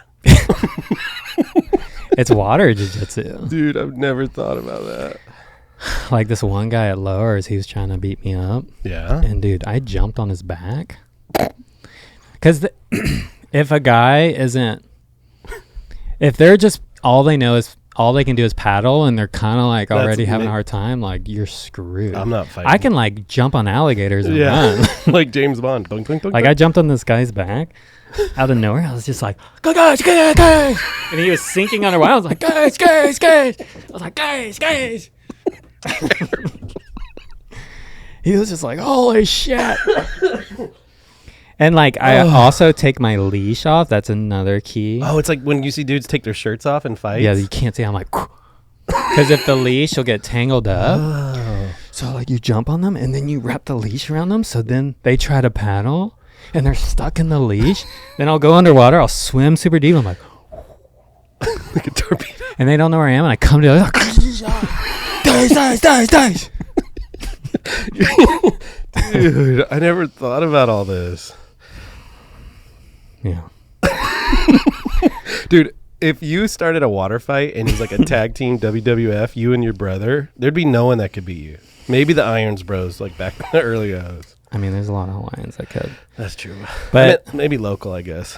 It's water jiu-jitsu. Dude, I've never thought about that. Like this one guy at Lowers, he was trying to beat me up. Yeah. And dude, I jumped on his back. Because if a guy isn't, if they're just, all they can do is paddle and they're kind of like already having a hard time, like you're screwed. I'm not fighting. I can like jump on alligators and run. Like James Bond. Dunk, dunk, dunk, Like I jumped on this guy's back out of nowhere. I was just like, go guys, guys, guys. And he was sinking underwater. I was like, guys, guys, guys. I was like, guys, guys. He was just like, holy shit. And like I also take my leash off. That's another key. Oh, it's like when you see dudes take their shirts off and fight. Yeah, you can't see. I'm like, because if the leash will get tangled up. Oh. So like you jump on them and then you wrap the leash around them. So then they try to paddle and they're stuck in the leash. Then I'll go underwater. I'll swim super deep. I'm like, Like a torpedo. and they don't know where I am. And I come to like, dice. Dude, I never thought about all this. Yeah. Dude, if you started a water fight and it was like a tag team WWF, you and your brother, there'd be no one that could beat you. Maybe the Irons Bros, like back in the early O's. I mean, there's a lot of Hawaiians that could. That's true. But maybe local, I guess.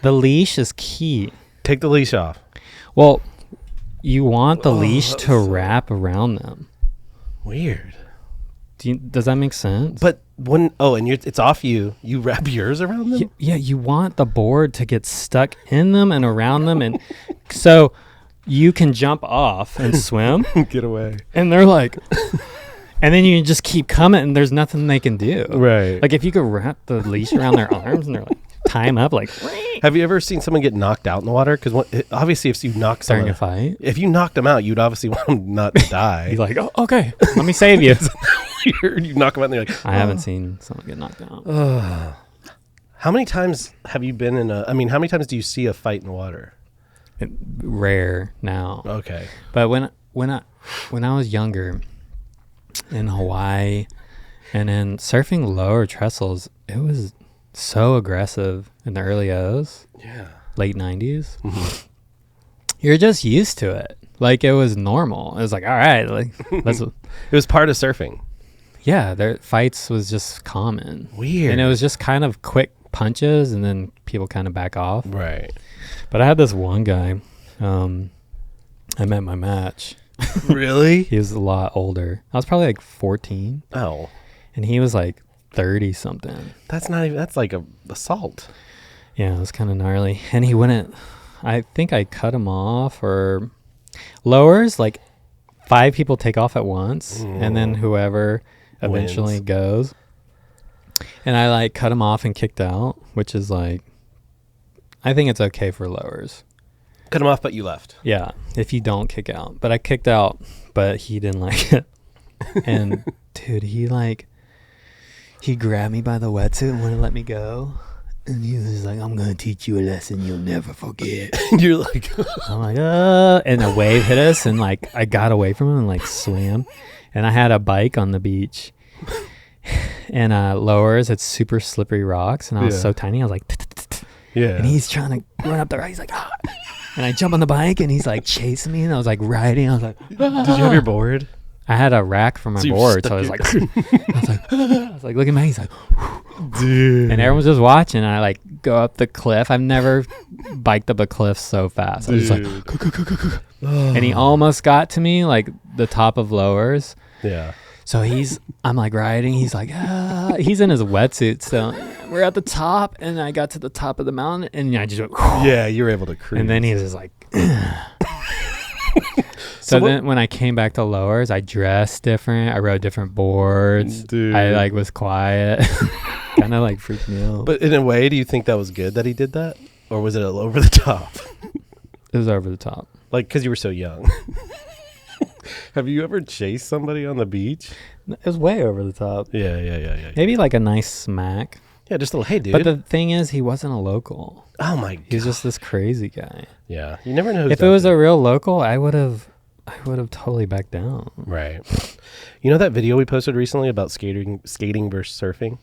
the leash is key. Take the leash off. Well, you want the leash to wrap around them. Weird. Does that make sense? But it's off you. You wrap yours around them? Yeah, you want the board to get stuck in them and around them. And so you can jump off and swim. Get away. And they're like, and then you just keep coming and there's nothing they can do. Right. Like if you could wrap the leash around their arms and they're like, tie them up like. Have you ever seen someone get knocked out in the water? Because obviously if you knock Starting someone, a fight. if you knocked them out, you'd obviously want them not to die. He's like, oh, okay, let me save you. Weird. You knock them out and they're like, I haven't seen someone get knocked out. How many times have you been how many times do you see a fight in the water? Rare now. Okay. But when I was younger in Hawaii and in surfing lower trestles, it was so aggressive in the early O's. Yeah. Late 90s. Mm-hmm. You're just used to it. Like it was normal. It was like, all right, like let's It was part of surfing. yeah, their fights was just common. Weird. And it was just kind of quick punches and then people kind of back off. Right. But I had this one guy, I met my match. Really? He was a lot older. I was probably like 14 Oh. and he was like 30 something. That's not even, that's like a assault. Yeah, it was kind of gnarly. And he wouldn't, I think I cut him off or lowers, like 5 people take off at once and then whoever eventually Wins. goes. And I like cut him off and kicked out, which is like, I think it's okay for lowers. Cut him off, but you left. Yeah, if you don't kick out. But I kicked out, but he didn't like it. And dude, he grabbed me by the wetsuit and wouldn't let me go. And he was like, I'm going to teach you a lesson you'll never forget. You're like, I'm like, and a wave hit us and like I got away from him and like swam. And I had a bike on the beach. And lowers, it's super slippery rocks. And I was so tiny, I was like, yeah. and he's trying to run up the right. He's like, ah. And I jump on the bike and he's like chasing me. And I was like riding. I was like, ah. Did you have your board? I had a rack for my So you board. So stuck I was your- like, I was like, look at me. He's like, Dude. and everyone's just watching. And I like go up the cliff. I've never biked up a cliff so fast. I was just like, and he almost got to me, like the top of lowers. Yeah. So I'm like riding. He's like, he's in his wetsuit. So we're at the top, and I got to the top of the mountain, and I just went, Yeah, you were able to cruise. and then he was just like, so then when I came back to lowers, I dressed different. I rode different boards. Dude. I like was quiet. Kind of like freaked me out. But in a way, do you think that was good that he did that? Or was it over the top? It was over the top. Like, because you were so young. Have you ever chased somebody on the beach? It was way over the top. Yeah. Maybe like a nice smack. Yeah, just a little, hey, dude. But the thing is, he wasn't a local. Oh, my God. He was just this crazy guy. Yeah, you never know. If it was a real local, I would have totally backed down. Right. You know that video we posted recently about skating versus surfing?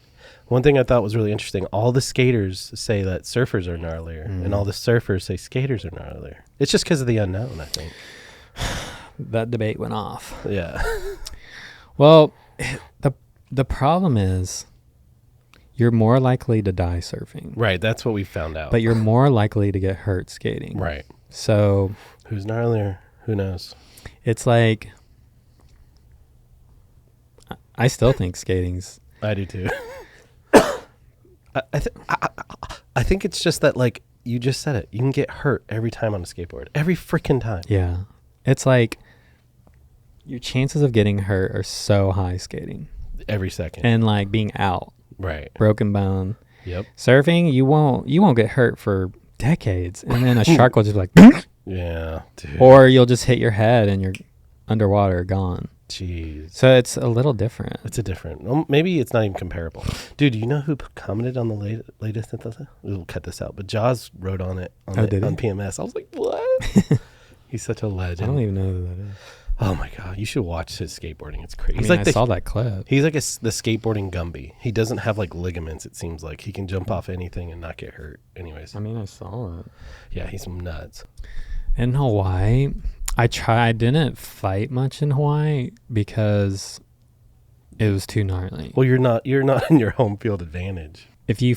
One thing I thought was really interesting, all the skaters say that surfers are gnarlier, and all the surfers say skaters are gnarlier. It's just because of the unknown, I think. that debate went off. Yeah. Well, the problem is you're more likely to die surfing. Right. That's what we found out. But you're more likely to get hurt skating. Right. So Who's gnarlier? Who knows? it's like, I still think skating's. I do too. I think it's just that, like, you just said it. You can get hurt every time on a skateboard. Every freaking time. Yeah. It's like your chances of getting hurt are so high skating. Every second. And like being out. Right. Broken bone. Yep. Surfing, you won't get hurt for decades. And then a shark will just be like yeah. Dude. or you'll just hit your head and you're underwater, gone. Jeez. So it's a little different. It's a different. Well, maybe it's not even comparable. Dude, you know who commented on the latest? We'll cut this out. But Jaws wrote on it on PMS. I was like, what? He's such a legend. I don't even know who that is. Oh my god, you should watch his skateboarding. It's crazy. I mean, I saw that clip. He's like the skateboarding Gumby. He doesn't have like ligaments. It seems like he can jump off anything and not get hurt. Anyways, I mean, I saw it. Yeah, he's nuts. In Hawaii, I didn't fight much in Hawaii because it was too gnarly. Well, you're not in your home field advantage. If you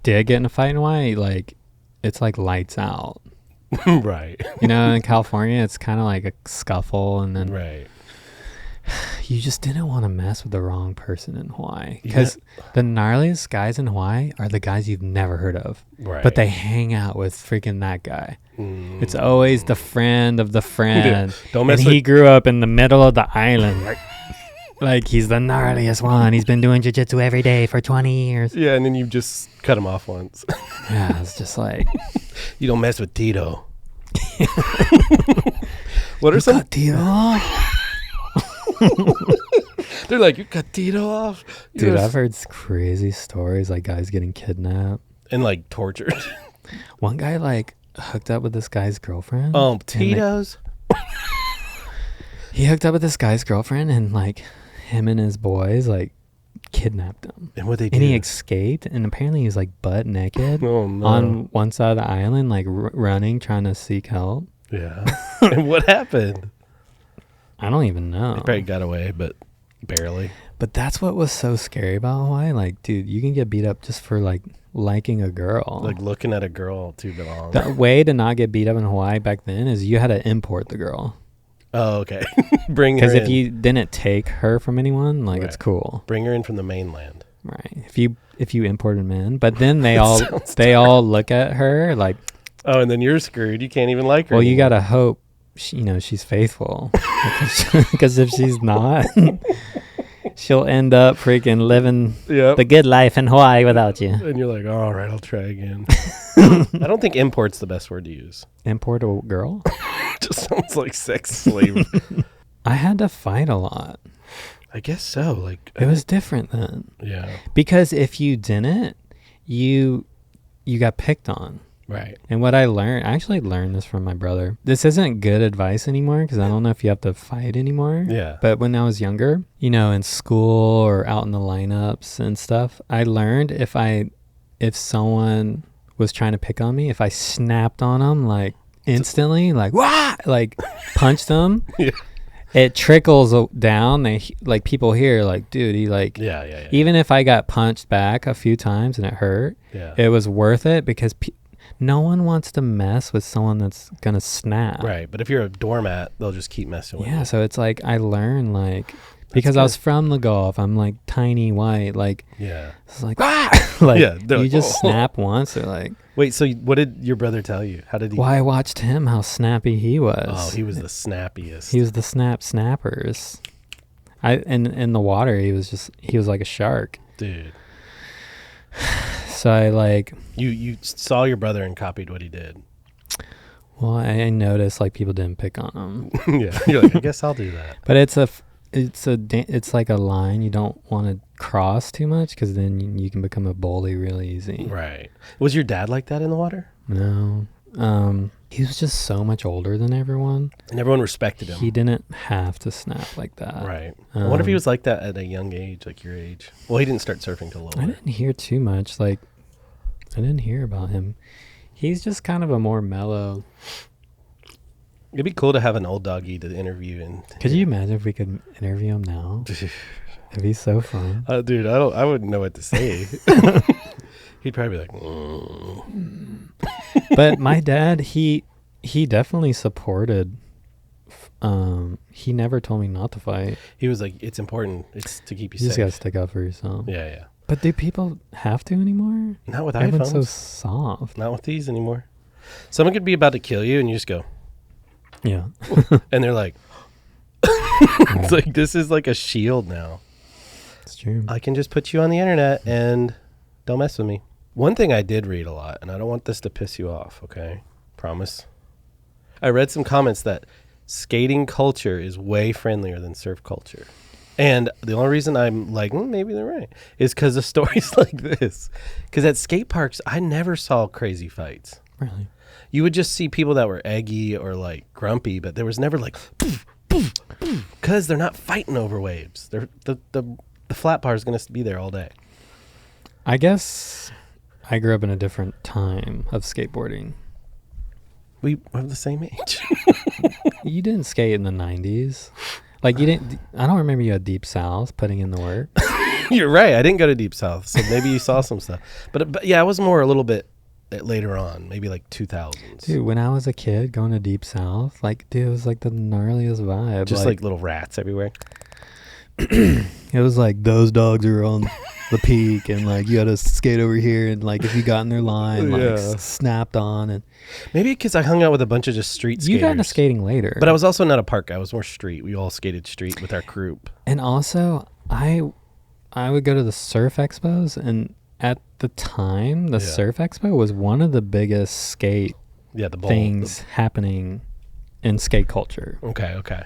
did get in a fight in Hawaii, like it's like lights out. Right. You know, in California, it's kind of like a scuffle, and then right. You just didn't want to mess with the wrong person in Hawaii because the gnarliest guys in Hawaii are the guys you've never heard of, right? But they hang out with freaking that guy. It's always the friend of the friend. Don't mess and with. He grew up in the middle of the island. Like he's the gnarliest one. He's been doing jiu-jitsu every day for 20 years. Yeah, and then you just cut him off once. Yeah, it's just like you don't mess with Tito. What are some Tito off? They're like, you cut Tito off, dude. I've heard crazy stories like guys getting kidnapped and like tortured. One guy like hooked up with this guy's girlfriend. Tito's. He hooked up with this guy's girlfriend and like him and his boys like kidnapped him. And what they did? And he escaped, and apparently he was like butt naked on one side of the island, like running, trying to seek help. Yeah. And what happened? I don't even know. He probably got away, but barely. But that's what was so scary about Hawaii. Like, dude, you can get beat up just for like liking a girl. Like looking at a girl too long. The way to not get beat up in Hawaii back then is you had to import the girl. Oh, okay. Bring her in. Because if you didn't take her from anyone, like it's cool. Bring her in from the mainland. Right. If you imported them in, but then they all look at her like, oh, and then you're screwed. You can't even like her. Well, you gotta hope she's faithful. Because if she's not, she'll end up freaking living the good life in Hawaii without you. And you're like, all right, I'll try again. I don't think import's the best word to use. Import a girl? Just sounds like sex slave. I had to fight a lot. I guess so. Like it was different then. Yeah. Because if you didn't, you got picked on. Right. And what I actually learned this from my brother. This isn't good advice anymore because I don't know if you have to fight anymore. Yeah. But when I was younger, in school or out in the lineups and stuff, I learned if someone was trying to pick on me, if I snapped on them like instantly, like wah, like punched them, yeah. It trickles down. They like people hear like, dude, he like, yeah. Even if I got punched back a few times and it hurt, it was worth it because no one wants to mess with someone that's gonna snap. Right, but if you're a doormat, they'll just keep messing with you. Yeah, so it's like I learned like because I was from the Gulf, I'm like tiny white, like it's like like you just snap once, or like. Wait, so what did your brother tell you? How did he? Well, I watched him how snappy he was. Oh, he was the snappiest. He was the snappers. In the water, he was like a shark, dude. So I like you saw your brother and copied what he did. Well, I noticed like people didn't pick on him. Yeah, you're like, I guess I'll do that. But it's like a line you don't want to cross too much because then you can become a bully really easy. Right. Was your dad like that in the water? No. He was just so much older than everyone. And everyone respected him. He didn't have to snap like that. Right. I wonder if he was like that at a young age, like your age. Well, he didn't start surfing till older. I didn't hear too much. Like, I didn't hear about him. He's just kind of a more mellow It'd be cool to have an old doggy to interview. And Could you imagine if we could interview him now? It'd be so fun. Dude, I wouldn't know what to say. He'd probably be like, But my dad, he definitely supported. He never told me not to fight. he was like, it's important. It's to keep you You just safe. gotta stick up for yourself. Yeah. But do people have to anymore? Not with Everyone's iPhones. so soft. Not with these anymore. Someone could be about to kill you and you just go, Yeah. and they're like, it's like, this is like a shield now. It's true. I can just put you on the internet and don't mess with me. One thing I did read a lot, and I don't want this to piss you off, okay? Promise. I read some comments that skating culture is way friendlier than surf culture. And the only reason I'm like, maybe they're right, is because of stories like this. Because at skate parks, I never saw crazy fights. Really? You would just see people that were eggy or like grumpy, but there was never like, because they're not fighting over waves. They're the flat bar is going to be there all day. I guess I grew up in a different time of skateboarding. We have the same age. You didn't skate in the 90s. Like you didn't. I don't remember you at Deep South putting in the work. You're right. I didn't go to Deep South, so maybe you saw some stuff. But yeah, I was more a little bit later on, maybe like 2000s. Dude, when I was a kid going to Deep South, like, dude, it was like the gnarliest vibe. Just like little rats everywhere. It was like those dogs are on the peak, and like you had to skate over here, and like if you got in their line, like snapped on, and Maybe because I hung out with a bunch of just street skaters. you got into skating later. But I was also not a park guy. I was more street. We all skated street with our group. And also, I would go to the surf expos, and at the time, the surf expo was one of the biggest skate Yeah, the bowl. things happening in skate culture. Okay.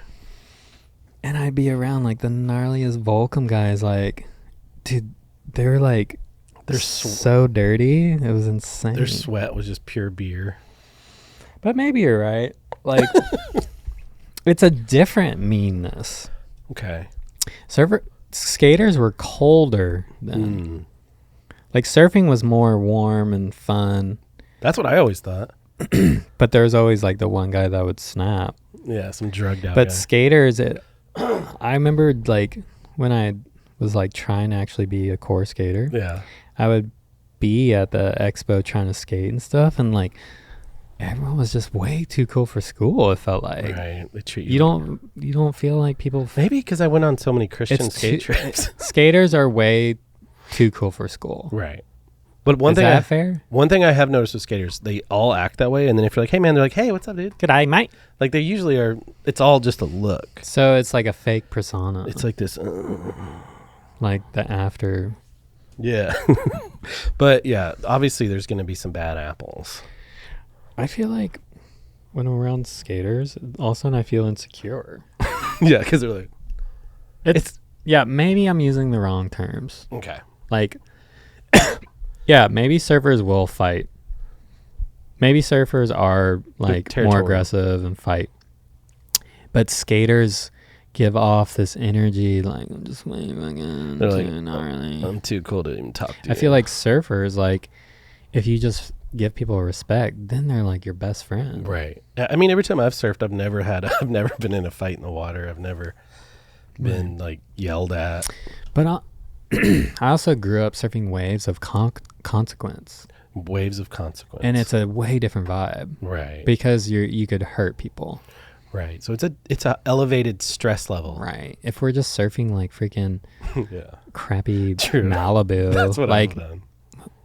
And I'd be around like the gnarliest Volcom guys, like, dude, they're like, They're so dirty. It was insane. Their sweat was just pure beer. But maybe you're right. Like, it's a different meanness. Okay. Skaters were colder then. Like surfing was more warm and fun. That's what I always thought. But there was always like the one guy that would snap. Yeah, some drugged out But guy. skaters, I remember like when I was like trying to actually be a core skater. Yeah. I would be at the expo trying to skate and stuff, and like everyone was just way too cool for school. It felt like Right. They treat you don't feel like people. Maybe because I went on so many Christian skate too, trips. skaters are way too cool for school. Right. But Is that fair? One thing I have noticed with skaters, they all act that way, and then if you're like, "Hey man," they're like, "Hey, what's up, dude?" G'day, mate. Like they usually are. It's all just a look. So it's like a fake persona. It's like this. Like the after. Yeah. But yeah, obviously there's going to be some bad apples. I feel like when I'm around skaters, all of a sudden I feel insecure. Yeah, because they're like, It's yeah, maybe I'm using the wrong terms. okay. Like, yeah, maybe surfers will fight. Maybe surfers are like more territorial. aggressive and fight. But skaters give off this energy like I'm just waving. They're like, gnarly. I'm too cool to even talk to you. I feel like surfers, like, if you just give people respect, then they're like your best friend. Right. Yeah, I mean, every time I've surfed, I've never been in a fight in the water. I've never been like yelled at. But I also grew up surfing waves of consequence, Waves of consequence. and it's a way different vibe right. because you could hurt people. Right. So it's a elevated stress level. Right. If we're just surfing like freaking Yeah. crappy True. Malibu, That's what like, I've done.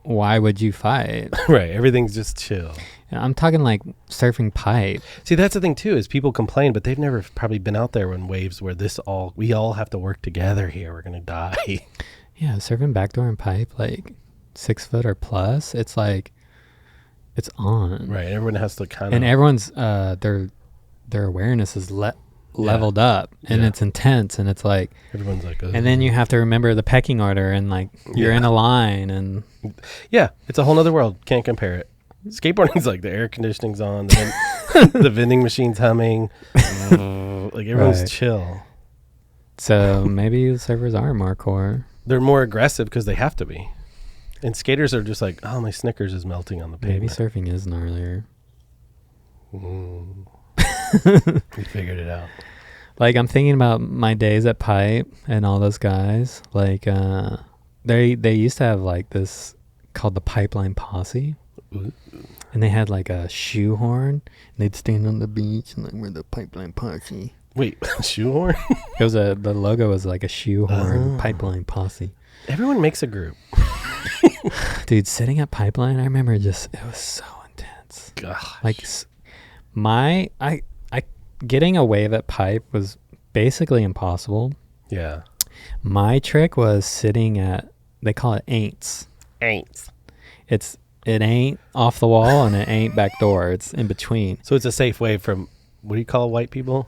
why would you fight? Right. Everything's just chill. I'm talking like surfing pipe. See, that's the thing too, is people complain, but they've never probably been out there when waves where we all have to work together here. We're gonna die. Yeah, surfing backdoor and pipe, like 6 foot or plus. It's like it's on. Right. Everyone has to kind of. And everyone's their awareness is leveled up, and it's intense, and it's like Everyone's like. and then you have to remember the pecking order, and like you're in a line, and Yeah, it's a whole nother world. Can't compare it. Skateboarding's like the air conditioning's on, the vending machine's humming, like everyone's Right. chill. so maybe the surfers are more core. They're more aggressive because they have to be, and skaters are just like, oh, my Snickers is melting on the Maybe pavement. surfing is gnarlier. We figured it out. Like, I'm thinking about my days at Pipe and all those guys. Like, they used to have like this called the Pipeline Posse. Ooh. And they had like a shoehorn. And they'd stand on the beach and like, we're the Pipeline Posse. Wait, shoehorn? It was the logo was like a shoehorn Pipeline Posse. Everyone makes a group. Dude, sitting at Pipeline, I remember it was so intense. Gosh. Like I getting a wave at Pipe was basically impossible. Yeah. My trick was sitting at, they call it ain'ts. Ain'ts. It ain't off the wall and it ain't back door. It's in between. So it's a safe way from, what do you call white people?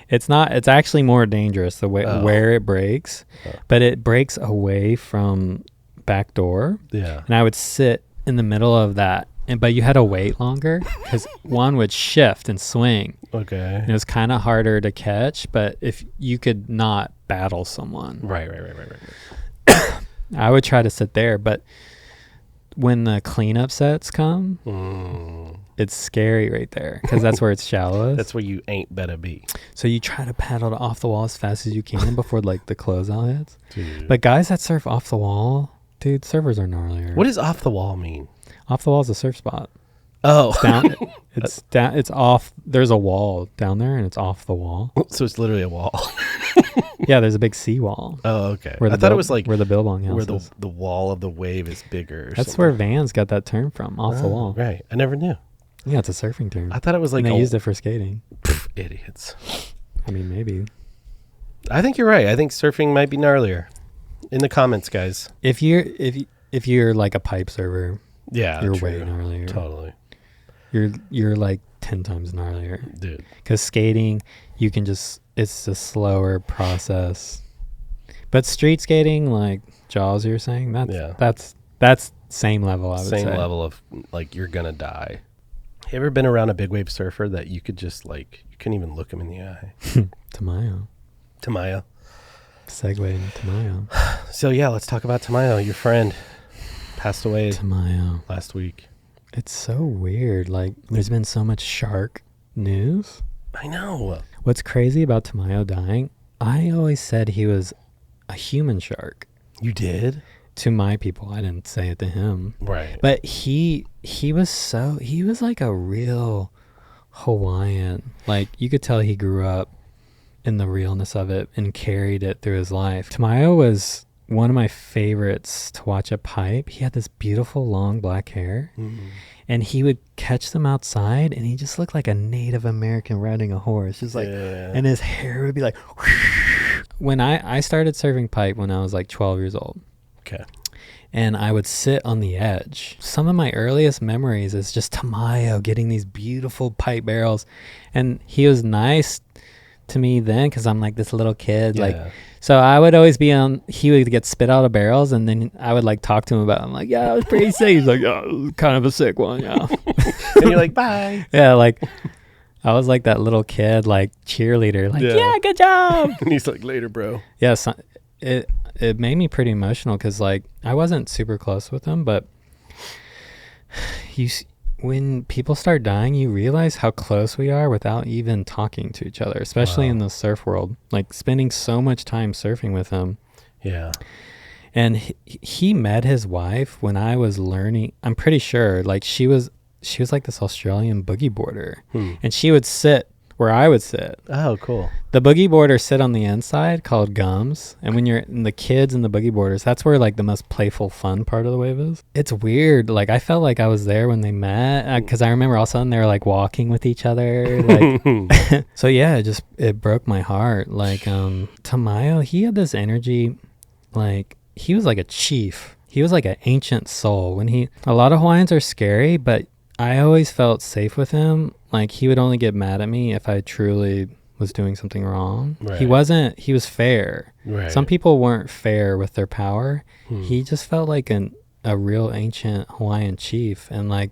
It's not, it's actually more dangerous the way where it breaks, but it breaks away from back door. Yeah. And I would sit in the middle of that. But you had to wait longer because one would shift and swing. Okay. And it was kind of harder to catch, but if you could not battle someone. Right. I would try to sit there, but when the cleanup sets come, it's scary right there because that's where it's shallowest. That's where you ain't better be. So you try to paddle off the wall as fast as you can before like the closeout hits. Dude. But guys that surf off the wall, dude, surfers are gnarlier. What does off the wall mean? Off the wall is a surf spot. Oh. Down, it's off. There's a wall down there and it's off the wall. So it's literally a wall. Yeah, there's a big seawall. Oh, okay. I thought it was like where the billabong house where is. the wall of the wave is bigger. Or That's something. where Vans got that term from, off the wall. Right. I never knew. Yeah, it's a surfing term. I thought it was like and they used it for skating. Idiots. I mean, maybe. I think you're right. I think surfing might be gnarlier. In the comments, guys. If you're like a pipe server, Yeah, you're true. way gnarlier. Totally. You're like 10 times gnarlier. Dude. Because skating, you can just, it's a slower process. But street skating, like Jaws, you're saying, that's same level, I would say. Same level of like you're gonna die. You ever been around a big wave surfer that you could just like you couldn't even look him in the eye? Tamayo. Segue into Tamayo. So yeah, let's talk about Tamayo. Your friend passed away Tamayo. last week. It's so weird. Like, there's been so much shark news. I know. What's crazy about Tamayo dying, I always said he was a human shark. You did? To my people. I didn't say it to him. Right. But he was like a real Hawaiian. Like, you could tell he grew up in the realness of it and carried it through his life. Tamayo was one of my favorites to watch at Pipe. He had this beautiful long black hair. Mm-hmm. And he would catch them outside and he just looked like a Native American riding a horse. Just like, and his hair would be like, whoosh. When I started surfing Pipe when I was like 12 years old. Okay. And I would sit on the edge. Some of my earliest memories is just Tamayo getting these beautiful pipe barrels. And he was nice to me then because I'm like this little kid. Yeah. Like, so I would always be he would get spit out of barrels and then I would like talk to him about it. I'm like, yeah, it was pretty sick. He's like, oh, it was kind of a sick one, yeah. And you're like, bye. Yeah, like I was like that little kid, like cheerleader, like, yeah good job. And he's like, later, bro. Yeah, so it made me pretty emotional because like I wasn't super close with him, but when people start dying, you realize how close we are without even talking to each other, especially in the surf world. Like spending so much time surfing with him. Yeah. And he met his wife when I was learning. I'm pretty sure like she was like this Australian boogie boarder, and she would sit where I would sit. Oh, cool. The boogie boarders sit on the inside called gums. And when you're in the kids and the boogie boarders, that's where like the most playful fun part of the wave is. It's weird. Like I felt like I was there when they met because I remember all of a sudden they were like walking with each other. Like, so yeah, it broke my heart. Like Tamayo, he had this energy. Like he was like a chief. He was like an ancient soul. A lot of Hawaiians are scary, but I always felt safe with him. Like he would only get mad at me if I truly was doing something wrong. Right. He was fair. Right. Some people weren't fair with their power. He just felt like a real ancient Hawaiian chief. And like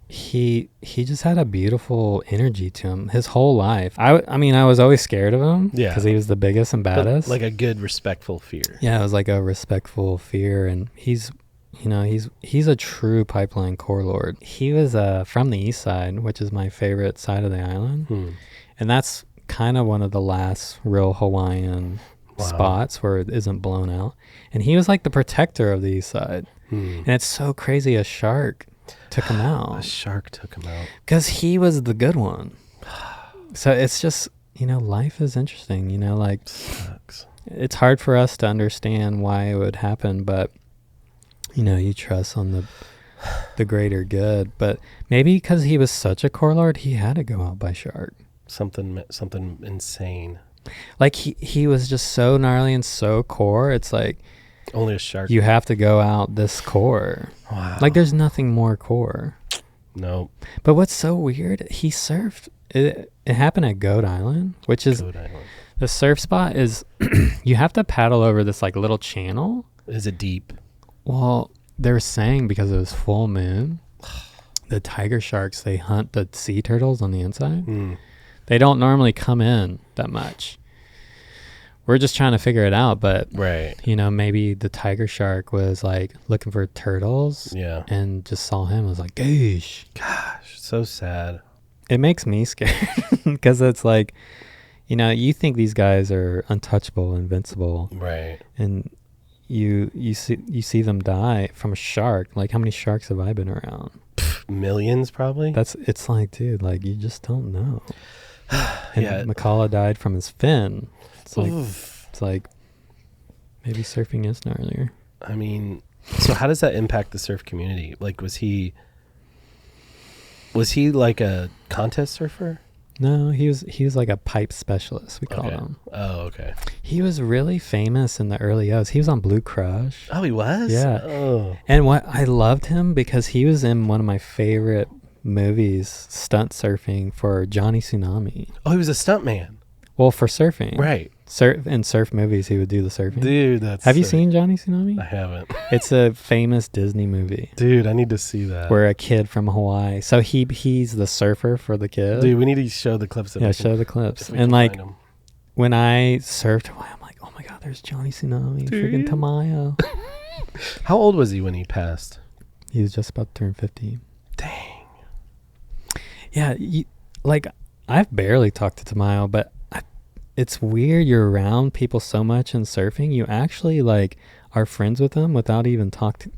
he just had a beautiful energy to him his whole life. I mean, I was always scared of him because he was the biggest and baddest. But like a good respectful fear. Yeah, it was like a respectful fear. And he's you know, he's a true pipeline core lord. He was from the east side, which is my favorite side of the island. And that's kind of one of the last real Hawaiian spots where it isn't blown out. And he was like the protector of the east side. And it's so crazy a shark took him out. A shark took him out. Because he was the good one. So it's just, you know, life is interesting, you know, like Sucks. It's hard for us to understand why it would happen, but you know, you trust on the greater good. But maybe because he was such a core lord, he had to go out by shark. Something insane. Like he was just so gnarly and so core. It's like only a shark. You have to go out this core. Wow. Like there's nothing more core. No. But what's so weird? He surfed. It happened at Goat Island, which is Goat Island. The surf spot is you have to paddle over this like little channel. Is it deep? Well, they were saying because it was full moon, the tiger sharks, they hunt the sea turtles on the inside. They don't normally come in that much. We're just trying to figure it out, but right, you know, maybe the tiger shark was like looking for turtles, and just saw him. Was like, gosh, so sad. It makes me scared because it's like, you know, you think these guys are untouchable, invincible, right? And you see them die from a shark. Like, how many sharks have I been around? Millions, probably. It's like, dude, like you just don't know. And Yeah, McCullough died from his fin. It's like maybe surfing is gnarlier. I mean, so how does that impact the surf community? Like, was he like a contest surfer? No, he was like a pipe specialist, we call him. Oh, okay. He was really famous in the early O's. He was on Blue Crush. Oh, he was? Yeah. Oh. And what I loved him because he was in one of my favorite movies, stunt surfing for Johnny Tsunami. Oh, he was a stuntman. Well, for surfing. Right. In surf movies, he would do the surfing. Dude, that's Have you sick. seen Johnny Tsunami? I haven't. It's a famous Disney movie. Dude, I need to see that. Where a kid from Hawaii. So he's the surfer for the kid. Dude, we need to show the clips. Yeah, show the clips. And like, when I surfed Hawaii, I'm like, oh my God, there's Johnny Tsunami. Freaking Tamayo. How old was he when he passed? He was just about to turn 50. Dang. Yeah, like, I've barely talked to Tamayo, but it's weird. You're around people so much in surfing, you actually like are friends with them without even talking.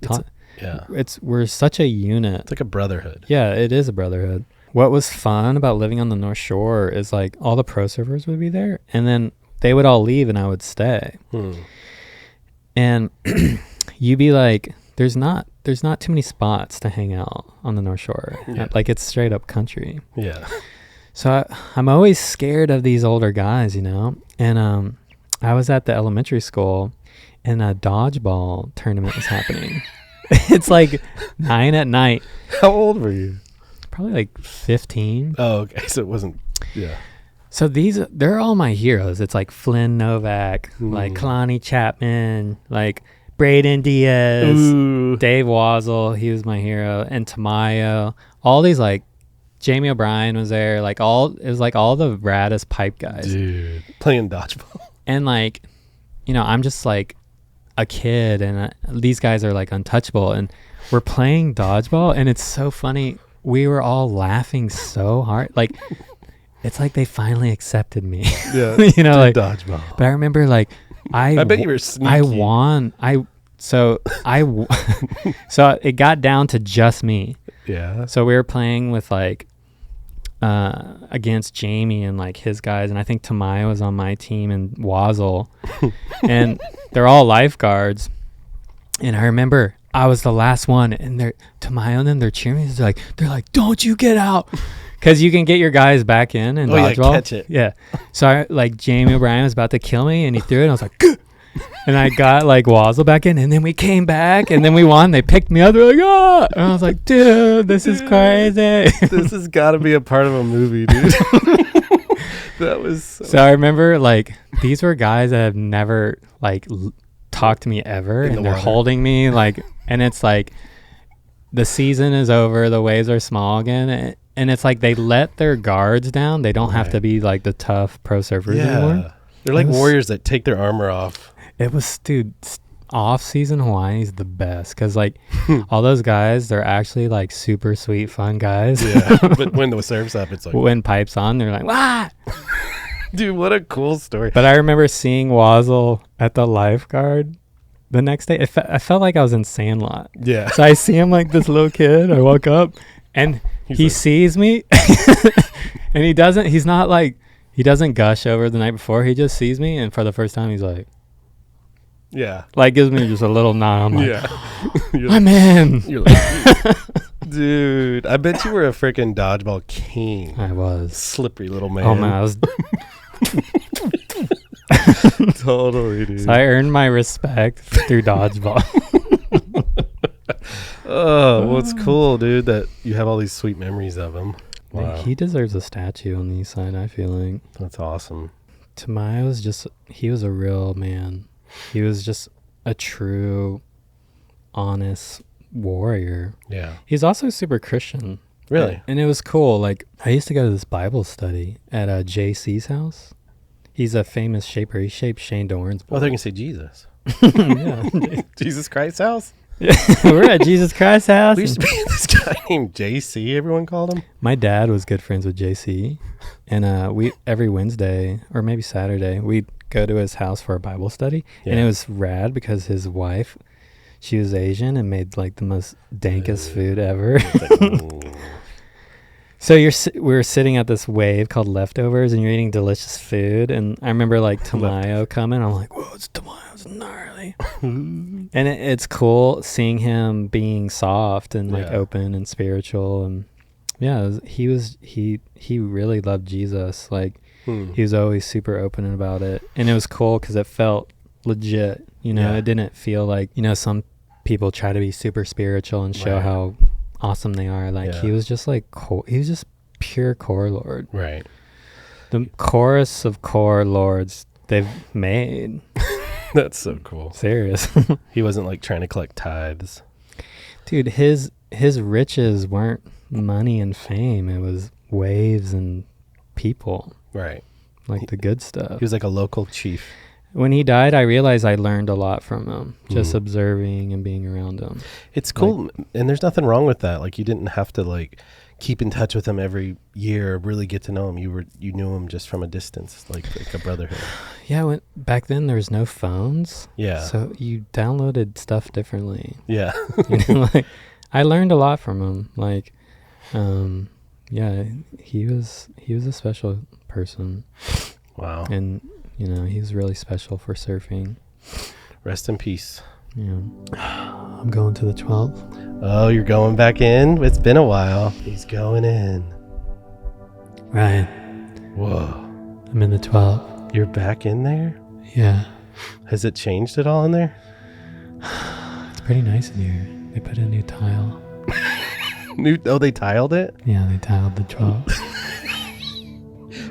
Yeah, we're such a unit. It's like a brotherhood. Yeah, it is a brotherhood. What was fun about living on the North Shore is like all the pro surfers would be there, and then they would all leave, and I would stay. And you'd be like, there's not too many spots to hang out on the North Shore. Yeah. Like it's straight up country. Yeah. So I'm always scared of these older guys, you know? And I was at the elementary school and a dodgeball tournament was happening. It's like 9 at night. How old were you? Probably like 15. Oh, okay. So it wasn't, yeah. So they're all my heroes. It's like Flynn Novak, like Kalani Chapman, like Braden Diaz, Dave Wazzle, he was my hero, and Tamayo. All these like Jamie O'Brien was there, it was like all the raddest pipe guys. Dude, playing dodgeball. And like, you know, I'm just like a kid and these guys are like untouchable and we're playing dodgeball and it's so funny. We were all laughing so hard. Like, it's like they finally accepted me. Yeah. You know, like dodgeball. But I remember like, I bet you were sneaky. I won. So it got down to just me. Yeah. So we were playing with like against Jamie and like his guys, and I think Tamayo was on my team and Wazzle, and they're all lifeguards. And I remember I was the last one, and Tamayo and them, they're cheering. They're like, don't you get out, because you can get your guys back in and dodgeball. Catch it. Yeah. So Jamie O'Brien was about to kill me, and he threw it. And I was like, Gah! And I got like Wazzle back in, and then we came back, and then we won. They picked me up. They're like, ah! And I was like, dude, this is crazy. This has got to be a part of a movie, dude. That was so I remember like these were guys that have never like talked to me ever, and they're holding me like, and it's like the season is over, the waves are small again, and it's like they let their guards down. They don't have to be like the tough pro surfers anymore. They're like warriors that take their armor off. It was, dude, off-season Hawaii is the best because like all those guys, they're actually like super sweet, fun guys. Yeah, but when the surf's up, it's like When pipe's on, they're like, what? dude, what a cool story. But I remember seeing Wazzle at the lifeguard the next day. I felt like I was in Sandlot. Yeah. So I see him like this little kid. I walk up and he like- sees me and he doesn't gush over the night before. He just sees me and for the first time he's Yeah. like gives me just a little nod. I'm like, Yeah. I'm in. You're like, dude, I bet you were a freaking dodgeball king. I was. Slippery little man. Oh man, I was. Totally, dude. So I earned my respect through dodgeball. Oh, well, it's cool, dude, that you have all these sweet memories of him. Wow. He deserves a statue on the east side, I feel like. That's awesome. Tamayo's he was a real man. He was just a true, honest warrior. Yeah. He's also super Christian. Really? And it was cool. Like, I used to go to this Bible study at JC's house. He's a famous shaper. He shaped Shane Dorn's Oh, they're going to say Jesus. yeah. Jesus Christ's house? We're at Jesus Christ's house. We used to be this guy named JC, everyone called him. My dad was good friends with JC. And we every Wednesday, or maybe Saturday, we'd go to his house for a Bible study. Yeah. And it was rad because his wife, she was Asian and made like the most dankest food ever. So we were sitting at this wave called Leftovers, and you're eating delicious food. And I remember like Tamayo coming. I'm like, whoa, it's Tamayo, it's gnarly. And it's cool seeing him being soft and like open and spiritual. And yeah, he really loved Jesus. Like he was always super open about it, and it was cool because it felt legit. You know, it didn't feel like, you know, some people try to be super spiritual and show how awesome they are. Like he was just like he was just pure core lord. Right. The chorus of core lords they've made. That's so cool. Serious. He wasn't like trying to collect tithes. Dude, his riches weren't money and fame. It was waves and people. Right. Like the good stuff. He was like a local chief. When he died, I realized I learned a lot from him, just observing and being around him. It's cool, and there's nothing wrong with that. Like, you didn't have to like keep in touch with him every year, really get to know him. You knew him just from a distance, like a brotherhood. Yeah, back then there was no phones. Yeah. So you downloaded stuff differently. Yeah. You know, like I learned a lot from him. Like, yeah, he was a special person. Wow. And you know, he was really special for surfing. Rest in peace. Yeah. I'm going to the 12th. Oh, you're going back in? It's been a while. He's going in. Right. Whoa. I'm in the 12th. You're back in there? Yeah. Has it changed at all in there? It's pretty nice in here. They put a new tile. They tiled it? Yeah, they tiled the 12th.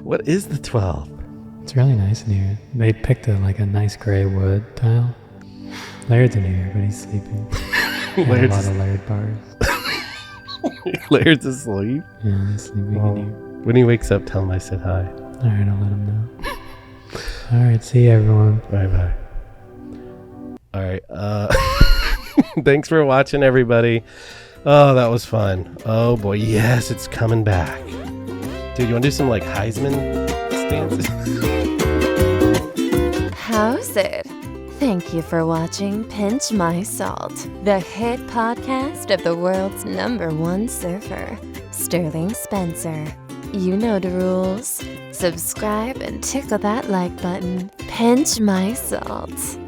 What is the 12? It's really nice in here. They picked a nice gray wood tile. Laird's in here, but he's sleeping. A lot of Laird bars. Laird's asleep? Yeah, he's sleeping in here. When he wakes up, tell him I said hi. All right, I'll let him know. All right, see you, everyone. Bye-bye. All right. Thanks for watching, everybody. Oh, that was fun. Oh, boy. Yes, it's coming back. Dude, you want to do some, Heisman stances? How's it? Thank you for watching Pinchmysalt, the hit podcast of the world's #1 surfer, Sterling Spencer. You know the rules. Subscribe and tickle that like button. Pinchmysalt.